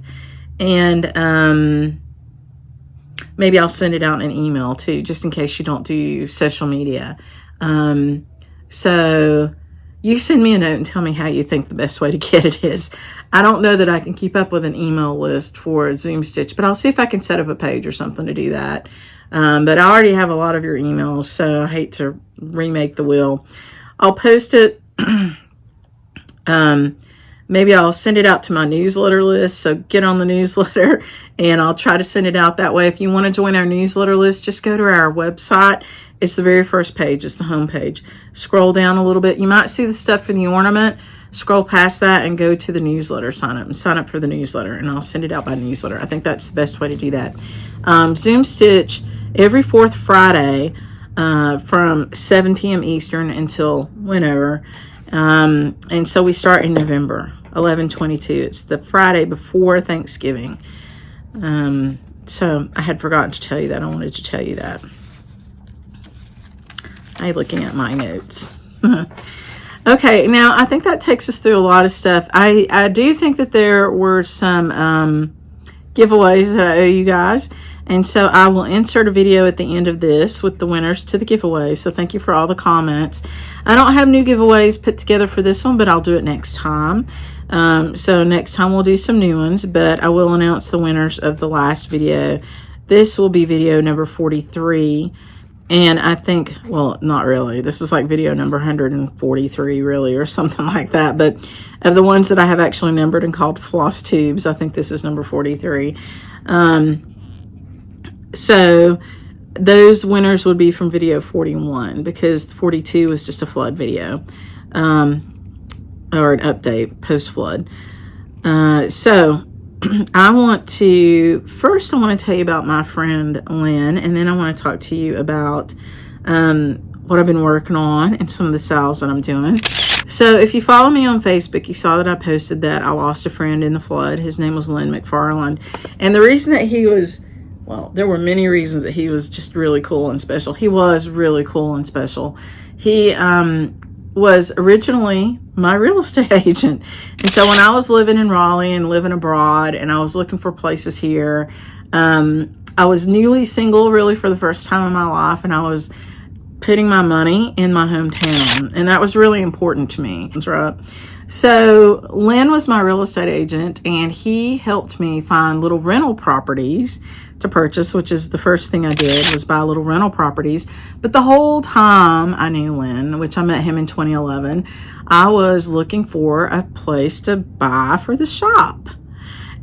and maybe I'll send it out in an email too, just in case you don't do social media. So you send me a note and tell me how you think the best way to get it is. I don't know that I can keep up with an email list for a Zoom stitch, but I'll see if I can set up a page or something to do that. But I already have a lot of your emails, so I hate to remake the wheel. I'll post it. Maybe I'll send it out to my newsletter list, so get on the newsletter, and I'll try to send it out that way. If you want to join our newsletter list, just go to our website. It's the very first page. It's the home page. Scroll down a little bit. You might see the stuff for the ornament. Scroll past that and go to the newsletter. Sign up for the newsletter, and I'll send it out by newsletter. I think that's the best way to do that. Zoom Stitch every 4th Friday from 7 p.m. Eastern until whenever. And so we start in November, 11/22. It's the Friday before Thanksgiving. So I had forgotten to tell you that. I wanted to tell you that. I'm looking at my notes. Okay, now I think that takes us through a lot of stuff. I do think that there were some giveaways that I owe you guys. And so I will insert a video at the end of this with the winners to the giveaway. So thank you for all the comments. I don't have new giveaways put together for this one, but I'll do it next time. So next time we'll do some new ones, but I will announce the winners of the last video. This will be video number 43. And I think, well, not really. This is like video number 143, really, or something like that. But of the ones that I have actually numbered and called FlossTubes, I think this is number 43. So those winners would be from video 41, because 42 was just a flood video, or an update post-flood. So I want to tell you about my friend Lyn, and then I want to talk to you about what I've been working on and some of the styles that I'm doing. So if you follow me on Facebook, you saw that I posted that I lost a friend in the flood. His name was Lyn McFarland. And the reason that he was, well, there were many reasons that he was just really cool and special. He was really cool and special. He was originally my real estate agent. And so when I was living in Raleigh and living abroad and I was looking for places here, I was newly single really for the first time in my life, and I was putting my money in my hometown, and that was really important to me. That's right. So Lyn was my real estate agent, and he helped me find little rental properties to purchase, which is the first thing I did, was buy little rental properties. But the whole time I knew Lyn, which I met him in 2011, I was looking for a place to buy for the shop.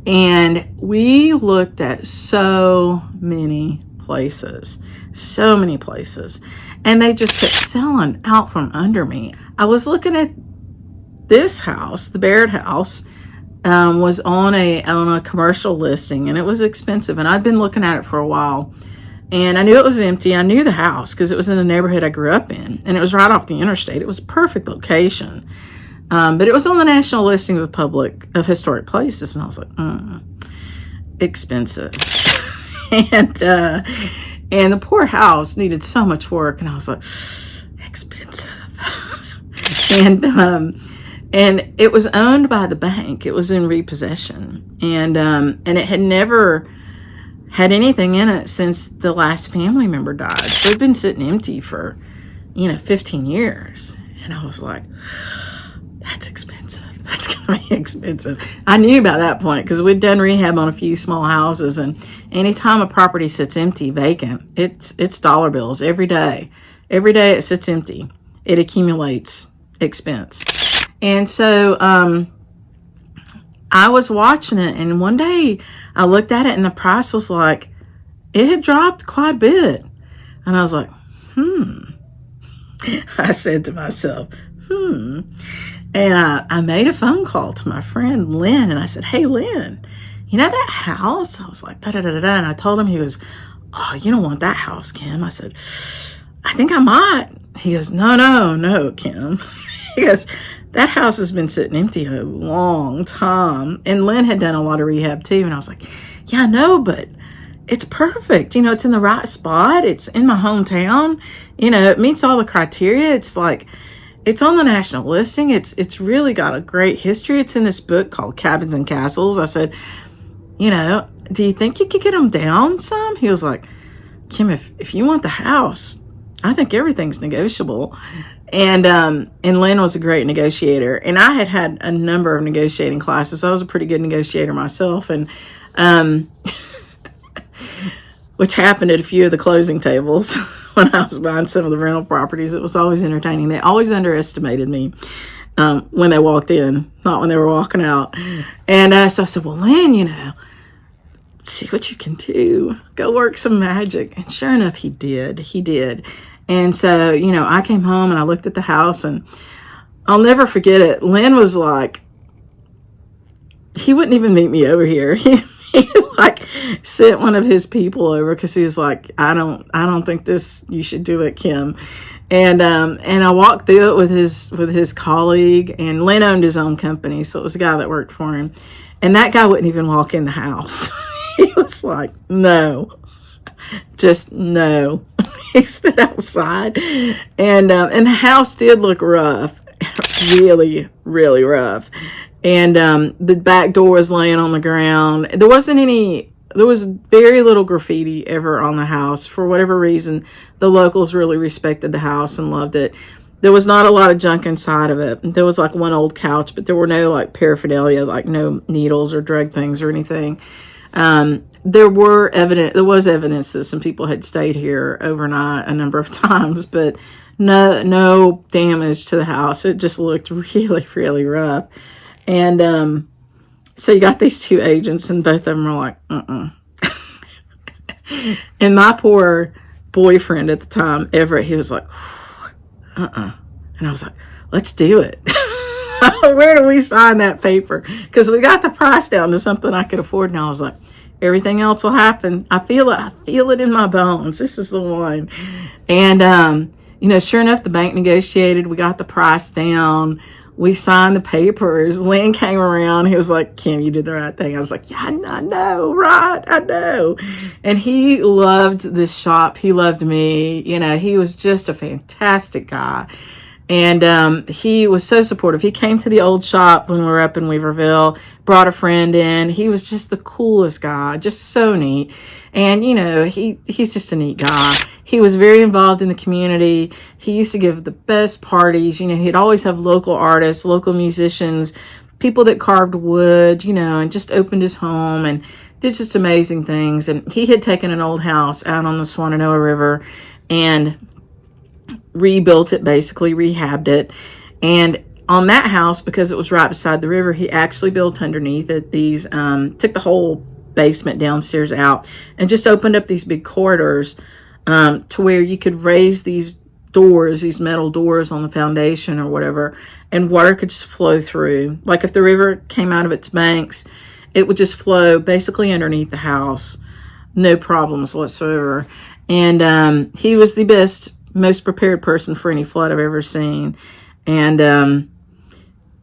And we looked at so many places, and they just kept selling out from under me. I was looking at this house, the Baird house, was on a commercial listing, and it was expensive, and I'd been looking at it for a while, and I knew it was empty. I knew the house because it was in the neighborhood I grew up in, and it was right off the interstate. It was a perfect location, but it was on the national listing of historic places, and I was like, expensive. And the poor house needed so much work, and I was like, expensive. And it was owned by the bank. It was in repossession, and it had never had anything in it since the last family member died. So it'd been sitting empty for, 15 years. And I was like, that's expensive. That's gonna be expensive. I knew about that point because we'd done rehab on a few small houses, and anytime a property sits empty, vacant, it's dollar bills every day. Every day it sits empty, it accumulates expense. And so I was watching it, and one day I looked at it, and the price was like, it had dropped quite a bit. And I was like, I said to myself, And I made a phone call to my friend Lyn, and I said, hey, Lyn, you know that house? I was like, da-da-da-da-da. And I told him, he goes, oh, you don't want that house, Kim. I said, I think I might. He goes, no, Kim. He goes, that house has been sitting empty a long time. And Lyn had done a lot of rehab too. And I was like, yeah, I know, but it's perfect. It's in the right spot. It's in my hometown. It meets all the criteria. It's like, it's on the national listing. It's really got a great history. It's in this book called Cabins and Castles. I said, do you think you could get them down some? He was like, Kim, if you want the house, I think everything's negotiable. And Lyn was a great negotiator, and I had a number of negotiating classes. I was a pretty good negotiator myself, and which happened at a few of the closing tables when I was buying some of the rental properties. It was always entertaining. They always underestimated me when they walked in, not when they were walking out. And so I said, well, Lyn, see what you can do. Go work some magic. And sure enough, he did. And so, you know, I came home and I looked at the house, and I'll never forget it. Lyn was like, he wouldn't even meet me over here. He like sent one of his people over because he was like, I don't think this, you should do it, Kim. And I walked through it with his colleague, and Lyn owned his own company, so it was a guy that worked for him. And that guy wouldn't even walk in the house. He was like, no, just no. He stood outside, and the house did look rough, really, really rough. And the back door was laying on the ground. There was very little graffiti ever on the house. For whatever reason, the locals really respected the house and loved it. There was not a lot of junk inside of it. There was like one old couch, but there were no like paraphernalia, like no needles or drug things or anything. There was evidence that some people had stayed here overnight a number of times, but no damage to the house. It just looked really, really rough. And so you got these two agents, and both of them were like, And my poor boyfriend at the time, Everett, he was like, And I was like, let's do it. Where do we sign that paper? Because we got the price down to something I could afford. And I was like, everything else will happen. I feel it in my bones. This is the one. And, you know, sure enough, the bank negotiated. We got the price down. We signed the papers. Lyn came around. He was like, Kim, you did the right thing. I was like, yeah, I know, right? I know. And he loved this shop. He loved me. You know, he was just a fantastic guy. And he was so supportive. He came to the old shop when we were up in Weaverville, brought a friend in. He was just the coolest guy, just so neat. And, you know, he's just a neat guy. He was very involved in the community. He used to give the best parties. You know, he'd always have local artists, local musicians, people that carved wood, you know, and just opened his home and did just amazing things. And he had taken an old house out on the Shenandoah River and rebuilt it, basically rehabbed it. And on that house, because it was right beside the river, he actually built underneath it these, took the whole basement downstairs out and just opened up these big corridors to where you could raise these doors, these metal doors on the foundation or whatever, and water could just flow through. Like if the river came out of its banks, it would just flow basically underneath the house, no problems whatsoever. And he was the best, most prepared person for any flood I've ever seen. And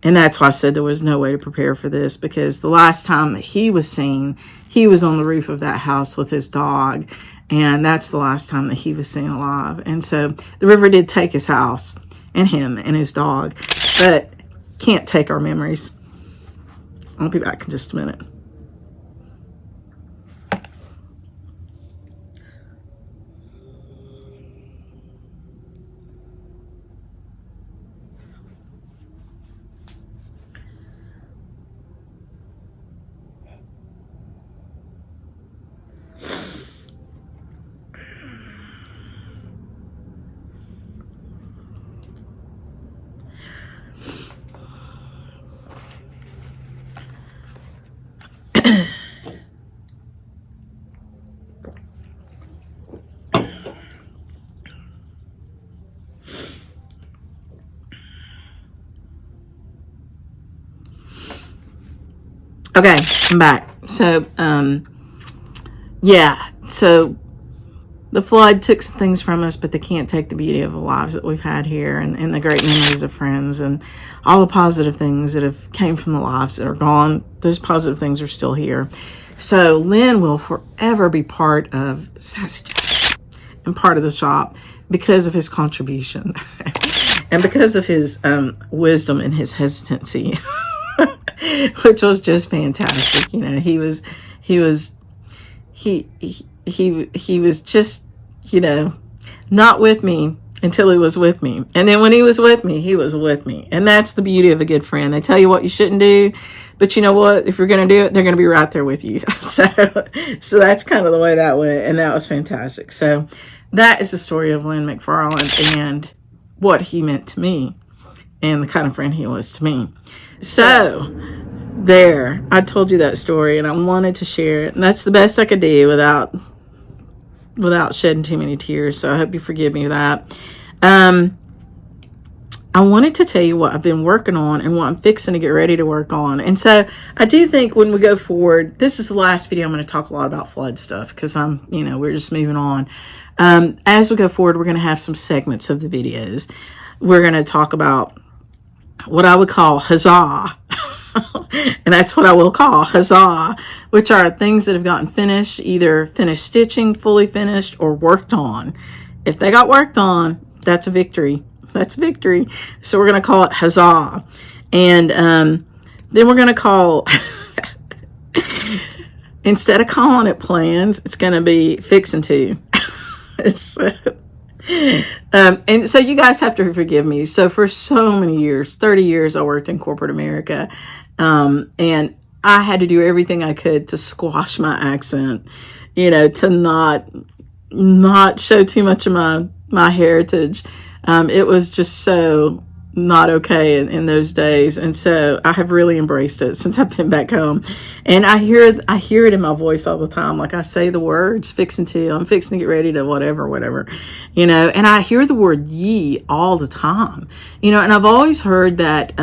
that's why I said there was no way to prepare for this, because the last time that he was seen, he was on the roof of that house with his dog. And that's the last time that he was seen alive. And so the river did take his house and him and his dog, but can't take our memories. I'll be back in just a minute. Okay, I'm back. So, yeah, so the flood took some things from us, but they can't take the beauty of the lives that we've had here and the great memories of friends and all the positive things that have came from the lives that are gone. Those positive things are still here. So Lyn will forever be part of Sassy Drives and part of the shop because of his contribution and because of his wisdom and his hesitancy. Which was just fantastic. You know, he was just, you know, not with me until he was with me. And then when he was with me, he was with me. And that's the beauty of a good friend. They tell you what you shouldn't do, but you know what? If you're going to do it, they're going to be right there with you. So that's kind of the way that went. And that was fantastic. So that is the story of Lyn McFarland and what he meant to me and the kind of friend he was to me. So there, I told you that story and I wanted to share it, and that's the best I could do without without shedding too many tears. So I hope you forgive me that. I wanted to tell you what I've been working on and what I'm fixing to get ready to work on. And so I do think when we go forward, this is the last video I'm going to talk a lot about flood stuff, because we're just moving on. As we go forward, we're going to have some segments of the videos. We're going to talk about what I would call huzzah. And that's what I will call huzzah, which are things that have gotten finished, either finished stitching, fully finished, or worked on. If they got worked on, that's a victory. That's victory. So we're going to call it huzzah. And then we're going to call, instead of calling it plans, it's going to be fixing to. So, and so you guys have to forgive me. So for so many years, 30 years, I worked in corporate America. And I had to do everything I could to squash my accent, to not show too much of my heritage. It was just so not okay in those days. And so I have really embraced it since I've been back home. And I hear it in my voice all the time. Like I say the words, fixing to, I'm fixing to get ready to whatever, and I hear the word ye all the time, and I've always heard that,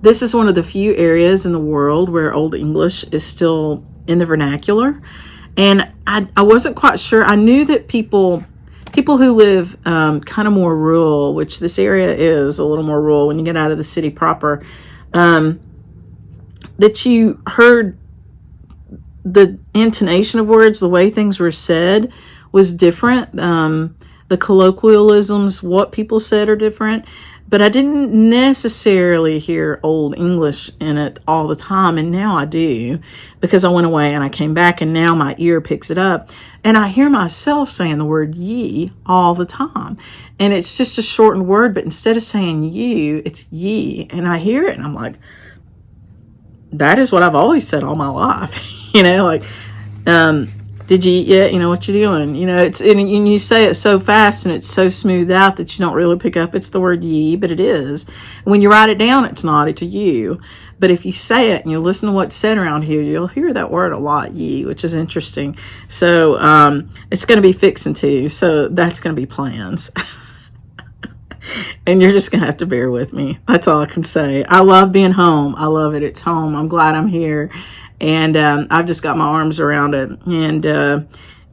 this is one of the few areas in the world where Old English is still in the vernacular. And I wasn't quite sure. I knew that people who live kind of more rural, which this area is a little more rural when you get out of the city proper, that you heard the intonation of words, the way things were said was different. The colloquialisms, what people said are different. But I didn't necessarily hear Old English in it all the time. And now I do, because I went away and I came back, and now my ear picks it up. And I hear myself saying the word ye all the time. And it's just a shortened word, but instead of saying you, it's ye. And I hear it and I'm like, that is what I've always said all my life. Did you eat yet? What you doing? It's, and you say it so fast and it's so smooth out that you don't really pick up it's the word ye, but it is. And when you write it down, it's not, it's a you. But if you say it and you listen to what's said around here, you'll hear that word a lot, ye, which is interesting. So it's going to be fixing to. So that's going to be plans. And you're just going to have to bear with me. That's all I can say. I love being home. I love it. It's home. I'm glad I'm here. And I've just got my arms around it. And,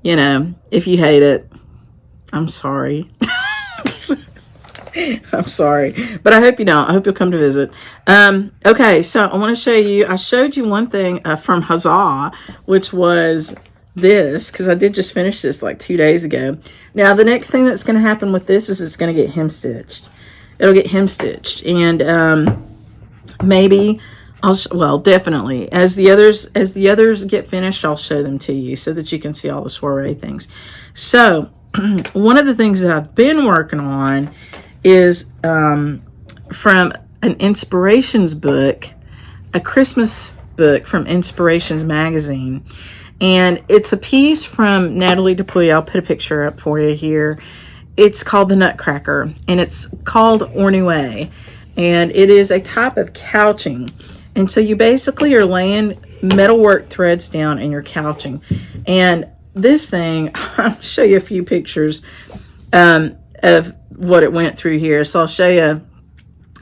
if you hate it, I'm sorry. I'm sorry. But I hope you don't. I hope you'll come to visit. Okay, so I want to show you. I showed you one thing from Huzzah, which was this, because I did just finish this like 2 days ago. Now, the next thing that's going to happen with this is it's going to get hem stitched. It'll get hem stitched. And maybe... definitely. As the others get finished, I'll show them to you so that you can see all the soiree things. So, one of the things that I've been working on is from an Inspirations book, a Christmas book from Inspirations magazine. And it's a piece from Natalie Dupuy. I'll put a picture up for you here. It's called The Nutcracker, and it's called Ornament. And it is a type of couching. And so you basically are laying metalwork threads down and you're couching. And this thing, I'll show you a few pictures of what it went through here. So I'll show you.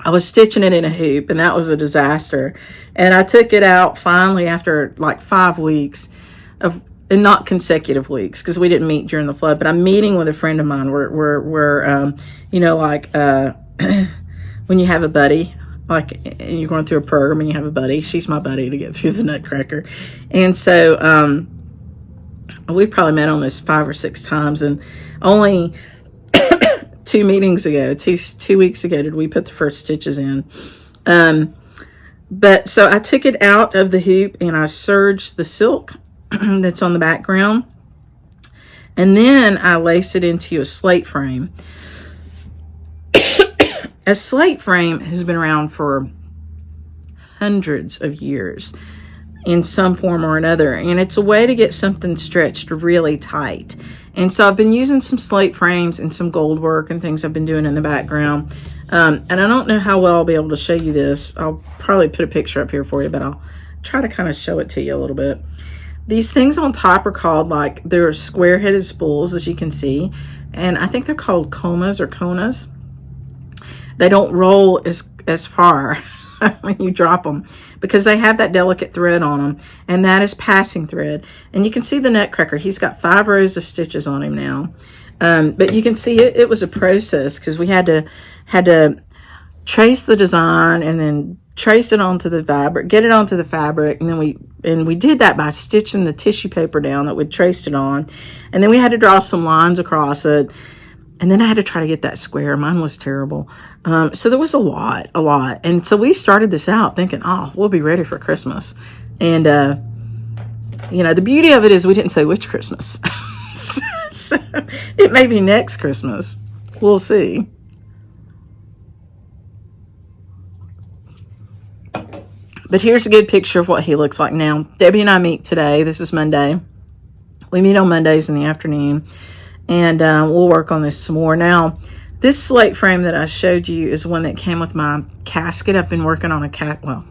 I was stitching it in a hoop, and that was a disaster. And I took it out finally after like 5 weeks of, and not consecutive weeks, because we didn't meet during the flood. But I'm meeting with a friend of mine. We're when you have a buddy, like, and you're going through a program and you have a buddy. She's my buddy to get through the Nutcracker. And so we've probably met on this 5 or 6 times, and only 2 meetings ago, two weeks ago, did we put the first stitches in. But so I took it out of the hoop and I serged the silk that's on the background, and then I laced it into a slate frame. A slate frame has been around for hundreds of years in some form or another, and it's a way to get something stretched really tight. And so I've been using some slate frames and some gold work and things I've been doing in the background. And I don't know how well I'll be able to show you this. I'll probably put a picture up here for you, but I'll try to kind of show it to you a little bit. These things on top are called, like, they're square-headed spools, as you can see. And I think they're called comas or konas. They don't roll as far when you drop them because they have that delicate thread on them. And that is passing thread. And you can see the nutcracker. He's got 5 rows of stitches on him now. But you can see it was a process because we had to trace the design and then trace it onto the fabric, get it onto the fabric, and then we did that by stitching the tissue paper down that we'd traced it on, and then we had to draw some lines across it, and then I had to try to get that square. Mine was terrible. So there was a lot, and so we started this out thinking, oh, we'll be ready for Christmas, and you know, the beauty of it is we didn't say which Christmas. So it may be next Christmas. We'll see. But here's a good picture of what he looks like now. Debbie and I meet today. This is Monday. We meet on Mondays in the afternoon. And we'll work on this some more. Now, this slate frame that I showed you is one that came with my casket. I've been working on well,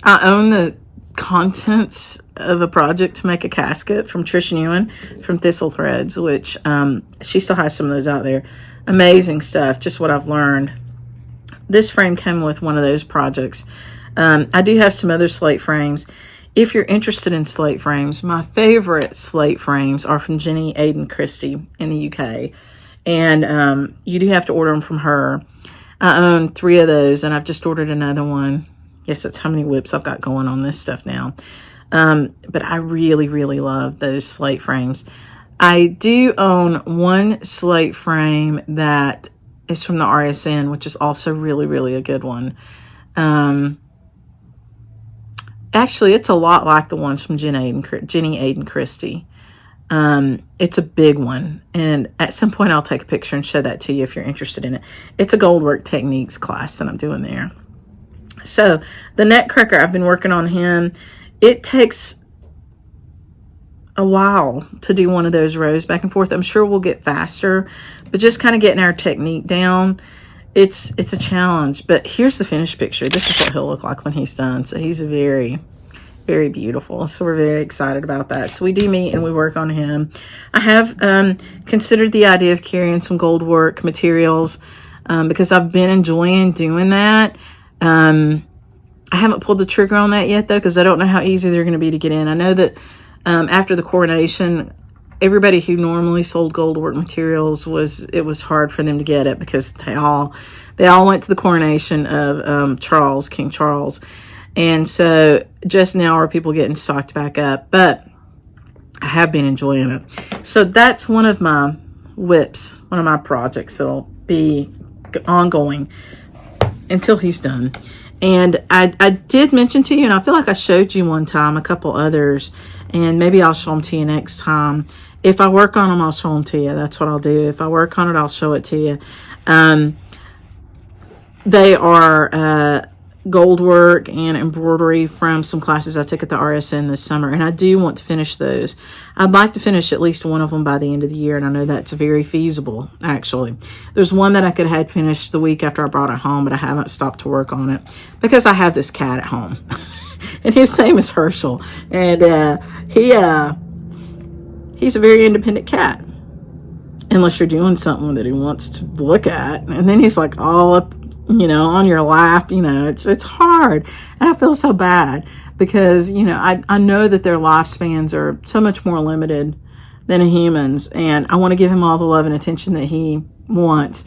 I own the contents of a project to make a casket from Trish Newen from Thistle Threads, which she still has some of those out there. Amazing stuff, just what I've learned. This frame came with one of those projects. I do have some other slate frames. If you're interested in slate frames, my favorite slate frames are from Jenny Aiden Christie in the UK. And you do have to order them from her. I own 3 of those, and I've just ordered another one. Yes, that's how many whips I've got going on this stuff now. But I really, really love those slate frames. I do own one slate frame that is from the RSN, which is also really, really a good one. Actually, it's a lot like the ones from Jenny Aiden Christie. It's a big one, and at some point I'll take a picture and show that to you if you're interested in it. It's a Goldwork Techniques class that I'm doing there. So the nutcracker, I've been working on him. It takes a while to do one of those rows back and forth. I'm sure we'll get faster, but just kind of getting our technique down, it's a challenge. But here's the finished picture. This is what he'll look like when he's done. So he's very, very beautiful. So we're very excited about that. So we do meet and we work on him. I have considered the idea of carrying some Goldwork materials because I've been enjoying doing that. I haven't pulled the trigger on that yet, though, because I don't know how easy they're going to be to get in. I know that after the coronation, everybody who normally sold Goldwork materials it was hard for them to get it because they all went to the coronation of King Charles. And so just now are people getting stocked back up, but I have been enjoying it. So that's one of my whips, one of my projects that'll be ongoing until he's done. And I did mention to you, and I feel like I showed you one time, a couple others, and maybe I'll show them to you next time. If I work on them, I'll show them to you. That's what I'll do. If I work on it, I'll show it to you. They are Goldwork and embroidery from some classes I took at the RSN this summer, and I do want to finish those. I'd like to finish at least one of them by the end of the year, and I know that's very feasible, actually. There's one that I could have had finished the week after I brought it home, but I haven't stopped to work on it because I have this cat at home. And his name is Herschel, and he's a very independent cat, unless you're doing something that he wants to look at, and then he's like all up, on your lap. It's hard, and I feel so bad because I know that their lifespans are so much more limited than a human's, and I want to give him all the love and attention that he wants.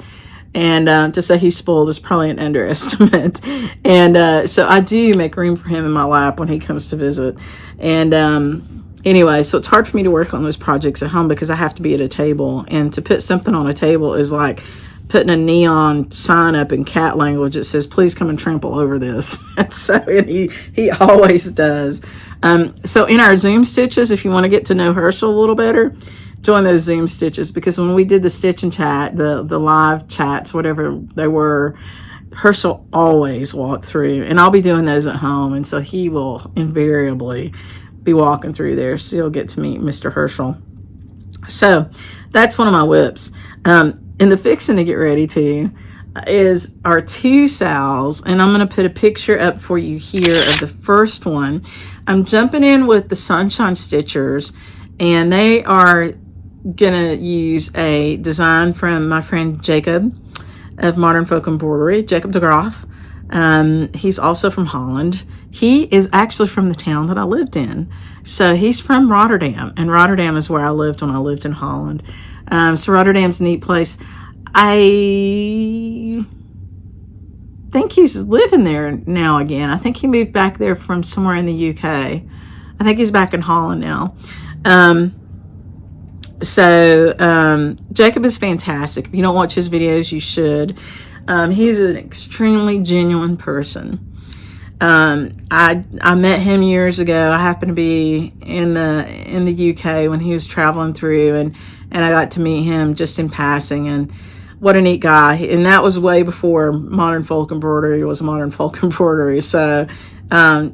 And to say he's spoiled is probably an underestimate. And so I do make room for him in my lap when he comes to visit. And anyway, so it's hard for me to work on those projects at home because I have to be at a table. And to put something on a table is like putting a neon sign up in cat language that says, please come and trample over this. And he always does. So in our Zoom stitches, if you want to get to know Herschel a little better, join those Zoom stitches, because when we did the stitch and chat, the live chats, whatever they were, Herschel always walked through, and I'll be doing those at home, and so he will invariably be walking through there, so you'll get to meet Mr. Herschel. So that's one of my whips. In the fixing to get ready to, are two sows, and I'm going to put a picture up for you here of the first one. I'm jumping in with the Sunshine Stitchers, and they are going to use a design from my friend Jacob of Modern Folk Embroidery, Jacob de Graaf. He's also from Holland. He is actually from the town that I lived in. So he's from Rotterdam, and Rotterdam is where I lived when I lived in Holland. So Rotterdam's a neat place. I think he's living there now again. I think he moved back there from somewhere in the UK. I think he's back in Holland now. Jacob is fantastic. If you don't watch his videos, you should. He's an extremely genuine person. I met him years ago. I happened to be in the UK when he was traveling through, and I got to meet him just in passing, and what a neat guy. And that was way before Modern Folk Embroidery was Modern Folk Embroidery. So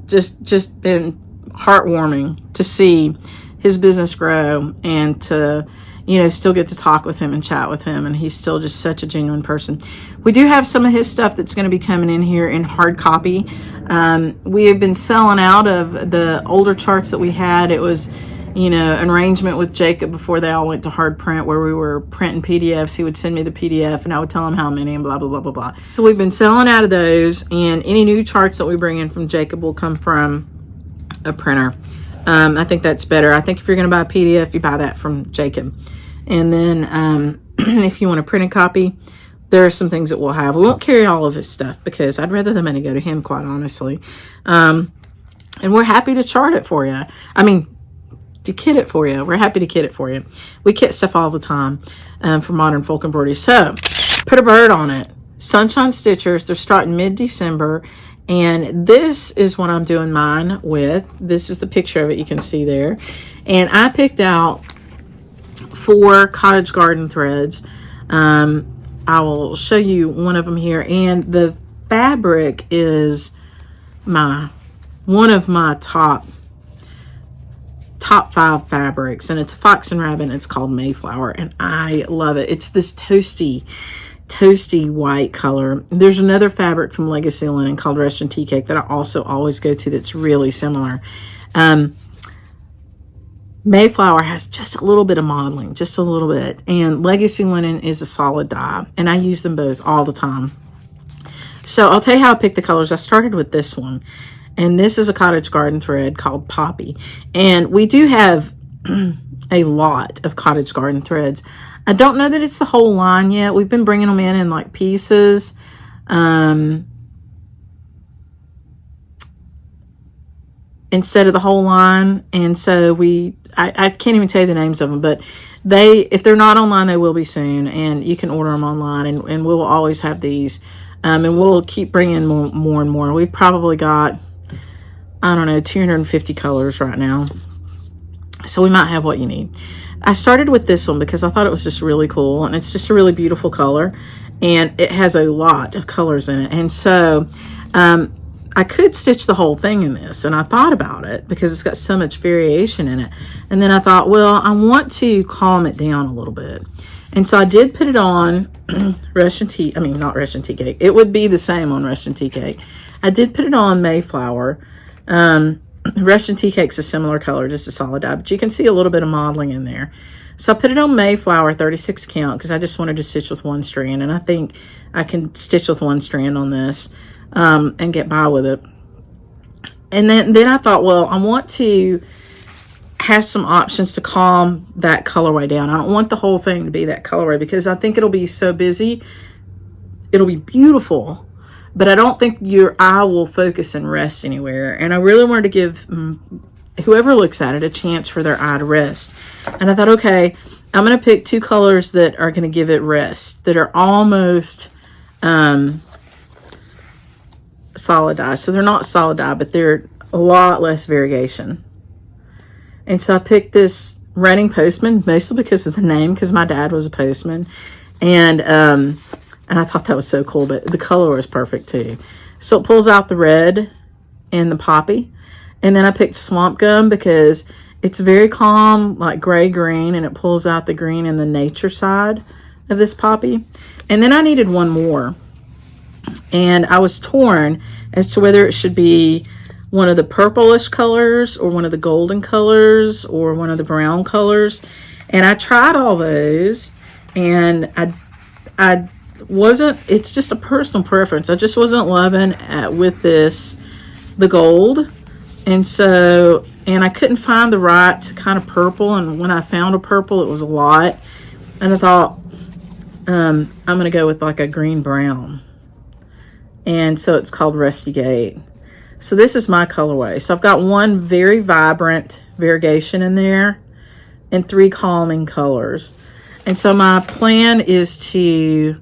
just been heartwarming to see his business grow, and to, you know, still get to talk with him and chat with him. And he's still just such a genuine person. We do have some of his stuff that's going to be coming in here in hard copy. We have been selling out of the older charts that we had. It was, you know, an arrangement with Jacob before they all went to hard print, where we were printing PDFs. He would send me the PDF, and I would tell him how many, and blah, blah, blah, blah, blah. So we've been selling out of those, and any new charts that we bring in from Jacob will come from a printer. I think that's better. I think if you're going to buy a PDF, you buy that from Jacob. And then if you want a printed copy, there are some things that we'll have. We won't carry all of his stuff because I'd rather the money go to him, quite honestly. And we're happy to chart it for you. I mean, to kit it for you. We're happy to kit it for you. We kit stuff all the time for Modern Folk Embroidery. So, put a bird on it. Sunshine Stitchers. They're starting mid-December. And this is what I'm doing mine with. This is the picture of it you can see there. And I picked out 4 cottage garden threads. I will show you one of them here. And the fabric is one of my top 5 fabrics. And it's Fox and Rabbit. And it's called Mayflower. And I love it. It's this toasty white color. There's another fabric from Legacy Linen called Russian Tea Cake that I also always go to that's really similar. Mayflower has just a little bit of modeling, just a little bit, and Legacy Linen is a solid dye, and I use them both all the time. So I'll tell you how I picked the colors. I started with this one, and this is a cottage garden thread called Poppy, and we do have a lot of cottage garden threads. I don't know that it's the whole line yet. We've been bringing them in like pieces. Instead of the whole line. And so I can't even tell you the names of them, but if they're not online, they will be soon. And you can order them online, and we'll always have these. And we'll keep bringing more and more. We've probably got, I don't know, 250 colors right now. So we might have what you need. I started with this one because I thought it was just really cool, and it's just a really beautiful color, and it has a lot of colors in it. And so I could stitch the whole thing in this, and I thought about it because it's got so much variation in it. And then I thought, well, I want to calm it down a little bit. And so I did put it on not Russian Tea Cake. It would be the same on Russian Tea Cake. I did put it on Mayflower. Russian Tea Cake's a similar color, just a solid dye, but you can see a little bit of modeling in there. So I put it on Mayflower 36 count because I just wanted to stitch with one strand, and I think I can stitch with one strand on this and get by with it. And then I thought, well, I want to have some options to calm that colorway down. I don't want the whole thing to be that colorway because I think it'll be so busy. It'll be beautiful, but I don't think your eye will focus and rest anywhere. And I really wanted to give whoever looks at it a chance for their eye to rest. And I thought, okay, I'm going to pick 2 colors that are going to give it rest, that are almost solid dye. So they're not solid dye, but they're a lot less variation. And so I picked this Running Postman, mostly because of the name, because my dad was a postman. And I thought that was so cool, but the color was perfect too. So it pulls out the red and the poppy. And then I picked Swamp Gum because it's very calm, like gray-green, and it pulls out the green and the nature side of this poppy. And then I needed one more. And I was torn as to whether it should be one of the purplish colors or one of the golden colors or one of the brown colors. And I tried all those, and I wasn't, it's just a personal preference. I just wasn't loving with this, the gold. And so, and I couldn't find the right kind of purple. And when I found a purple, it was a lot. And I thought, I'm going to go with like a green brown. And so it's called Rusty Gate. So this is my colorway. So I've got one very vibrant variegation in there and 3 calming colors. And so my plan is to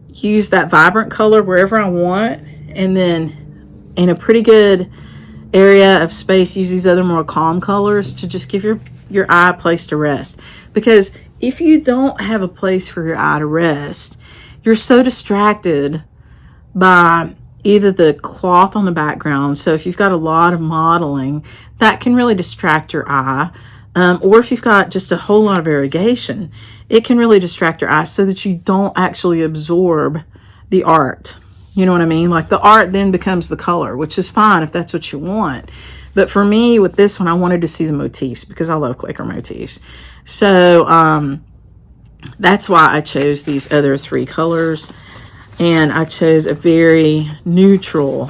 use that vibrant color wherever I want, and then in a pretty good area of space, use these other more calm colors to just give your eye a place to rest. Because if you don't have a place for your eye to rest, you're so distracted by either the cloth on the background. So if you've got a lot of modeling, that can really distract your eye. Or if you've got just a whole lot of variegation, it can really distract your eye so that you don't actually absorb the art. You know what I mean? Like the art then becomes the color, which is fine if that's what you want. But for me, with this one, I wanted to see the motifs because I love Quaker motifs. So that's why I chose these other 3 colors. And I chose a very neutral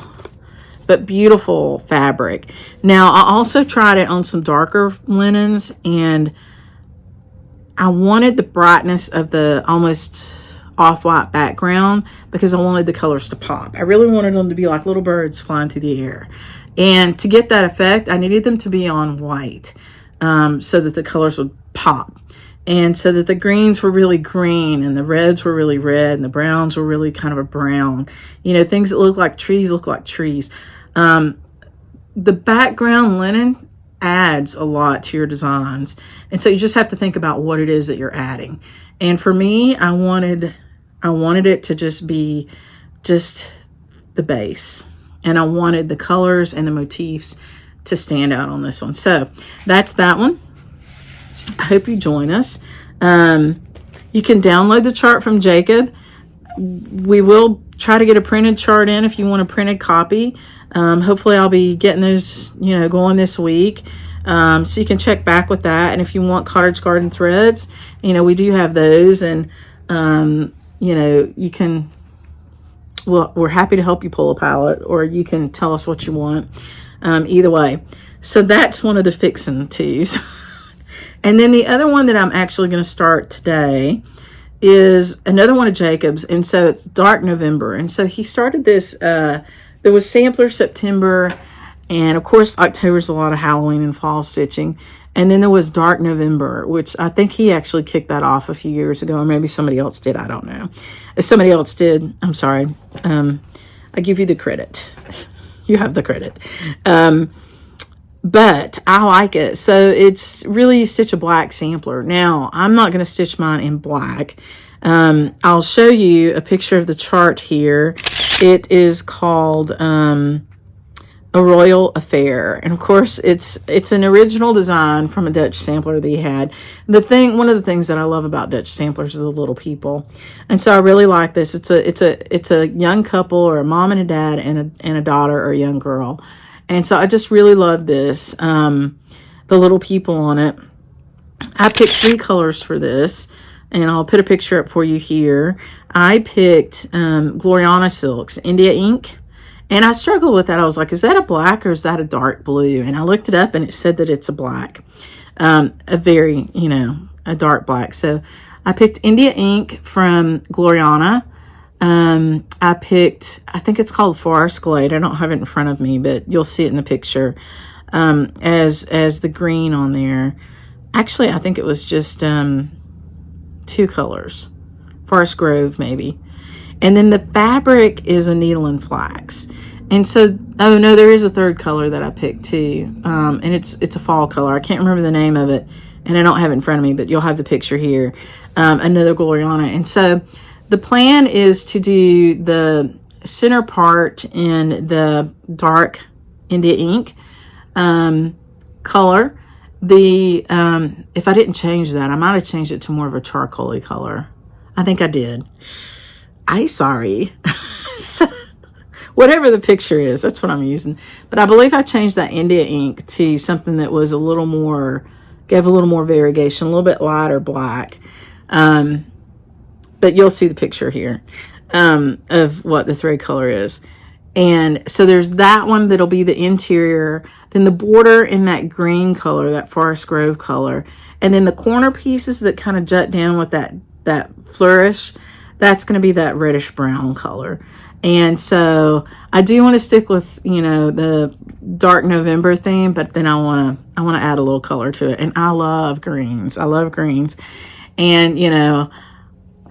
but beautiful fabric. Now, I also tried it on some darker linens, and I wanted the brightness of the almost off-white background because I wanted the colors to pop. I really wanted them to be like little birds flying through the air. And to get that effect, I needed them to be on white so that the colors would pop. And so that the greens were really green and the reds were really red and the browns were really kind of a brown. You know, things that look like trees. The background linen adds a lot to your designs. And so you just have to think about what it is that you're adding. And for me, I wanted it to just be just the base. And I wanted the colors and the motifs to stand out on this one. So that's that one. I hope you join us. You can download the chart from Jacob. We will try to get a printed chart in if you want a printed copy. Hopefully I'll be getting those, going this week. So you can check back with that. And if you want cottage garden threads, we do have those. And, you can, well, we're happy to help you pull a palette, or you can tell us what you want. Either way. So that's one of the fixin' twos. And then the other one that I'm actually going to start today is another one of Jacob's. And so it's Dark November. And so he started this, there was Sampler September. And of course, October's a lot of Halloween and fall stitching. And then there was Dark November, which I think he actually kicked that off a few years ago. Or maybe somebody else did. I don't know. If somebody else did, I'm sorry. I give you the credit. You have the credit. But I like it. So it's really, you stitch a black sampler. Now, I'm not going to stitch mine in black. I'll show you a picture of the chart here. It is called A Royal Affair. And of course, it's an original design from a Dutch sampler that he had. One of the things that I love about Dutch samplers is the little people. And so I really like this. It's a young couple, or a mom and a dad and a daughter, or a young girl. And so I just really love this, the little people on it. I picked 3 colors for this, and I'll put a picture up for you here. I picked Gloriana Silks, India ink, and I struggled with that. I was like, is that a black or is that a dark blue? And I looked it up, and it said that it's a black, a very, a dark black. So I picked India ink from Gloriana. I picked, I think it's called Forest Glade. I don't have it in front of me, but you'll see it in the picture, as the green on there. Actually, I think it was just, 2 colors, Forest Grove, maybe. And then the fabric is a needle and flax. And so, oh no, there is a 3rd color that I picked too. And it's a fall color. I can't remember the name of it, and I don't have it in front of me, but you'll have the picture here. Another Gloriana. And so, the plan is to do the center part in the dark India ink color. If I didn't change that, I might have changed it to more of a charcoaly color. I think I did. sorry. So, whatever the picture is, that's what I'm using. But I believe I changed that India ink to something that was a little more, gave a little more variegation, a little bit lighter black. But you'll see the picture here of what the thread color is. And so there's that one that'll be the interior. Then the border in that green color, that Forest Grove color. And then the corner pieces that kind of jut down with that flourish, that's going to be that reddish brown color. And so I do want to stick with, you know, the dark November theme, but then I want to add a little color to it. And I love greens. I love greens. And, you know,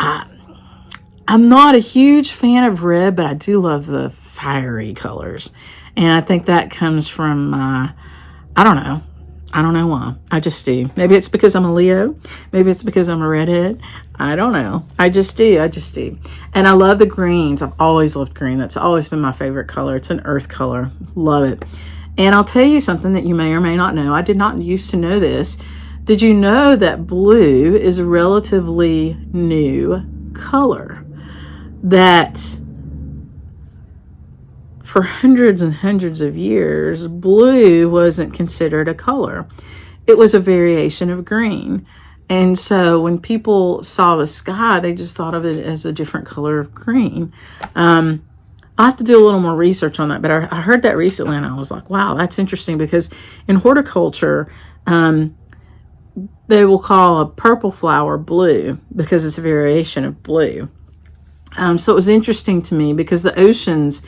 I'm not a huge fan of red, but I do love the fiery colors. And I think that comes from, I don't know. I don't know why. I just do. Maybe it's because I'm a Leo. Maybe it's because I'm a redhead. I don't know. I just do. And I love the greens. I've always loved green. That's always been my favorite color. It's an earth color. Love it. And I'll tell you something that you may or may not know. I did not used to know this. Did you know that blue is a relatively new color? That for hundreds and hundreds of years, blue wasn't considered a color. It was a variation of green. And so when people saw the sky, they just thought of it as a different color of green. I'll have to do a little more research on that, but I heard that recently and I was like, wow, that's interesting, because in horticulture, they will call a purple flower blue because it's a variation of blue. So it was interesting to me because the oceans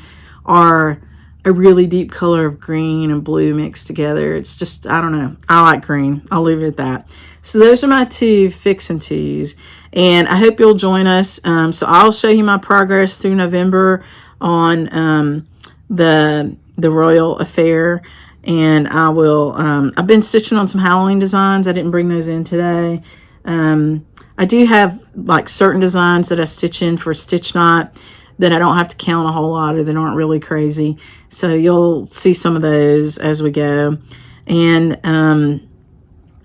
are a really deep color of green and blue mixed together. It's just, I don't know. I like green. I'll leave it at that. So those are my two fix and twos. And I hope you'll join us. So I'll show you my progress through November on the Royal Affair. And I will, I've been stitching on some Halloween designs. I didn't bring those in today. I do have like certain designs that I stitch in for Stitch Knot that I don't have to count a whole lot, or that aren't really crazy. So you'll see some of those as we go. And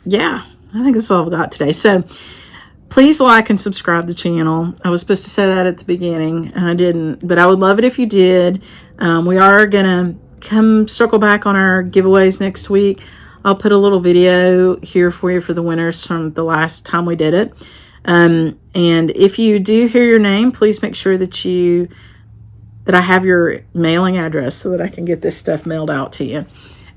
yeah, I think that's all I've got today. So please like and subscribe to the channel. I was supposed to say that at the beginning and I didn't, but I would love it if you did. We are gonna come circle back on our giveaways next week. I'll put a little video here for you for the winners from the last time we did it. And if you do hear your name, please make sure that I have your mailing address so that I can get this stuff mailed out to you.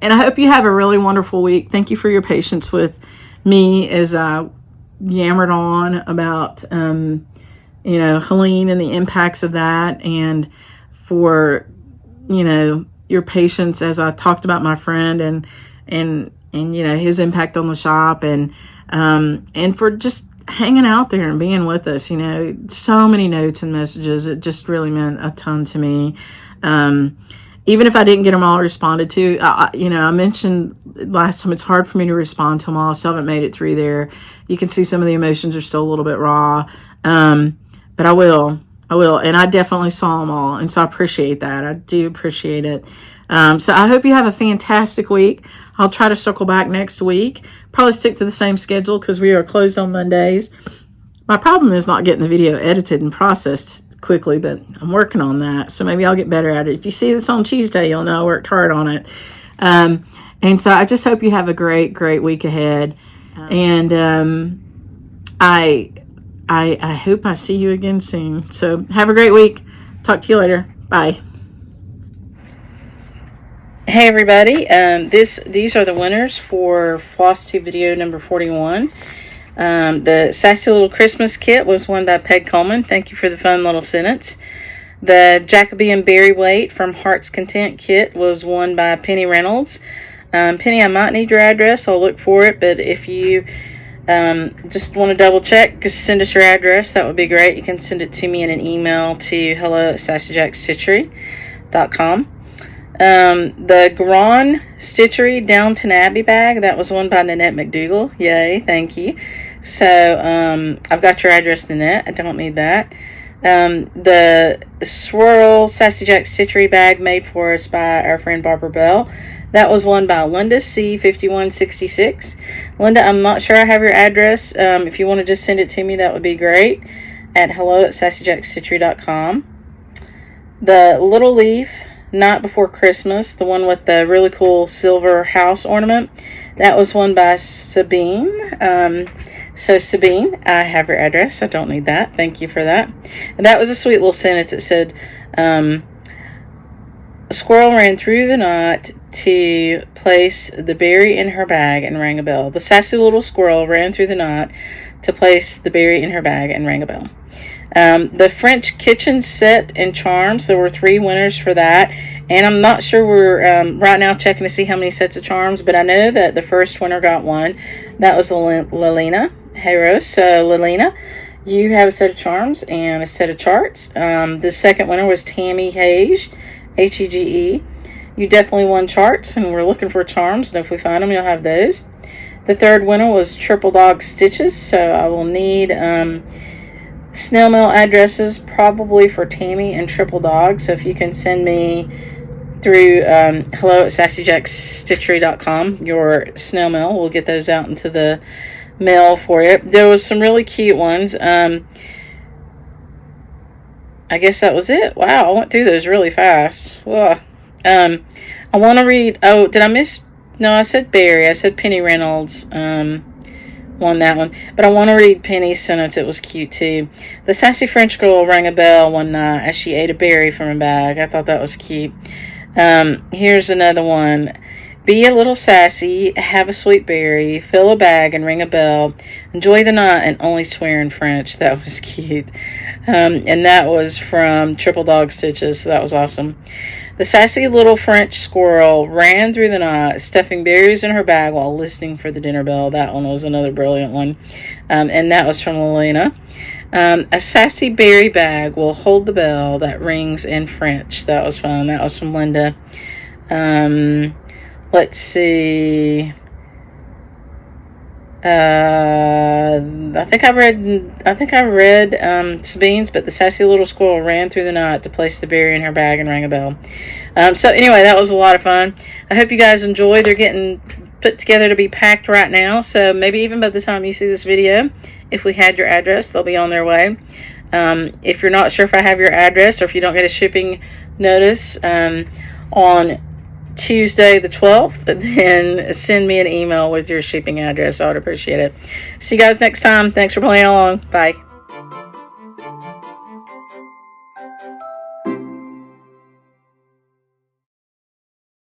And I hope you have a really wonderful week. Thank you for your patience with me as I yammered on about, you know, Helene and the impacts of that, and for, you know, your patience as I talked about my friend and you know, his impact on the shop, and for just hanging out there and being with us. You know, so many notes and messages. It just really meant a ton to me. Even if I didn't get them all responded to, you know, I mentioned last time, it's hard for me to respond to them all. I still haven't made it through there. You can see some of the emotions are still a little bit raw. But I will. And I definitely saw them all. And so I appreciate that. I do appreciate it. So I hope you have a fantastic week. I'll try to circle back next week. Probably stick to the same schedule because we are closed on Mondays. My problem is not getting the video edited and processed quickly, but I'm working on that. So maybe I'll get better at it. If you see this on Tuesday, you'll know I worked hard on it. And so I just hope you have a great, great week ahead. And I hope I see you again soon. So have a great week. Talk to you later. Bye. Hey everybody, these are the winners for FlossTube video number 41. The Sassy Little Christmas Kit was won by Peg Coleman. Thank you for the fun little sentence. The Jacobean Berry Weight from Heart's Content Kit was won by Penny Reynolds. Penny, I might need your address. I'll look for it, but if you just want to double check, just send us your address. That would be great. You can send it to me in an email to hello@sassyjackstitchery.com. The Garon Stitchery Downton Abbey bag, that was won by Nanette McDougall. Yay, thank you. So, I've got your address, Nanette. I don't need that. The Swirl Sassy Jack Stitchery bag made for us by our friend Barbara Bell. That was won by Linda C5166. Linda, I'm not sure I have your address. If you want to just send it to me, that would be great. at hello@sassyjackstitchery.com. The little leaf, Not Before Christmas, the one with the really cool silver house ornament, that was one by Sabine. So Sabine, I have your address. I don't need that. Thank you for that. And that was a sweet little sentence. It said, a squirrel ran through the knot to place the berry in her bag and rang a bell. The sassy little squirrel ran through the knot to place the berry in her bag and rang a bell. The French kitchen set and charms, there were 3 winners for that. And I'm not sure, we're right now checking to see how many sets of charms, but I know that the first winner got one. That was Lylena Hero. So Lylena, you have a set of charms and a set of charts. The second winner was Tammy Hage, Hege. You definitely won charts, and we're looking for charms, and if we find them, you'll have those. The third winner was Triple Dog Stitches, so I will need snail mail addresses probably for Tammy and Triple Dog. So if you can send me through hello@sassyjackstitchery.com your snail mail, we'll get those out into the mail for you. There was some really cute ones. I guess that was it. Wow, I went through those really fast. Ugh. I want to read, oh, did I miss? No, I said Barry. I said Penny Reynolds won that one. But I want to read Penny's sentence. It was cute too. The sassy French girl rang a bell one night as she ate a berry from a bag. I thought that was cute. Here's another one. Be a little sassy, have a sweet berry, fill a bag and ring a bell. Enjoy the night and only swear in French. That was cute. And that was from Triple Dog Stitches. So that was awesome. The sassy little French squirrel ran through the night, stuffing berries in her bag while listening for the dinner bell. That one was another brilliant one. And that was from Elena. A sassy berry bag will hold the bell that rings in French. That was fun. That was from Linda. Let's see. I think I read Sabine's, but the sassy little squirrel ran through the night to place the berry in her bag and rang a bell. So anyway, that was a lot of fun. I hope you guys enjoyed. They're getting put together to be packed right now, so maybe even by the time you see this video, if we had your address, they'll be on their way. If you're not sure if I have your address, or if you don't get a shipping notice on Tuesday the 12th, then send me an email with your shipping address. I would appreciate it. See you guys next time. Thanks for playing along. Bye.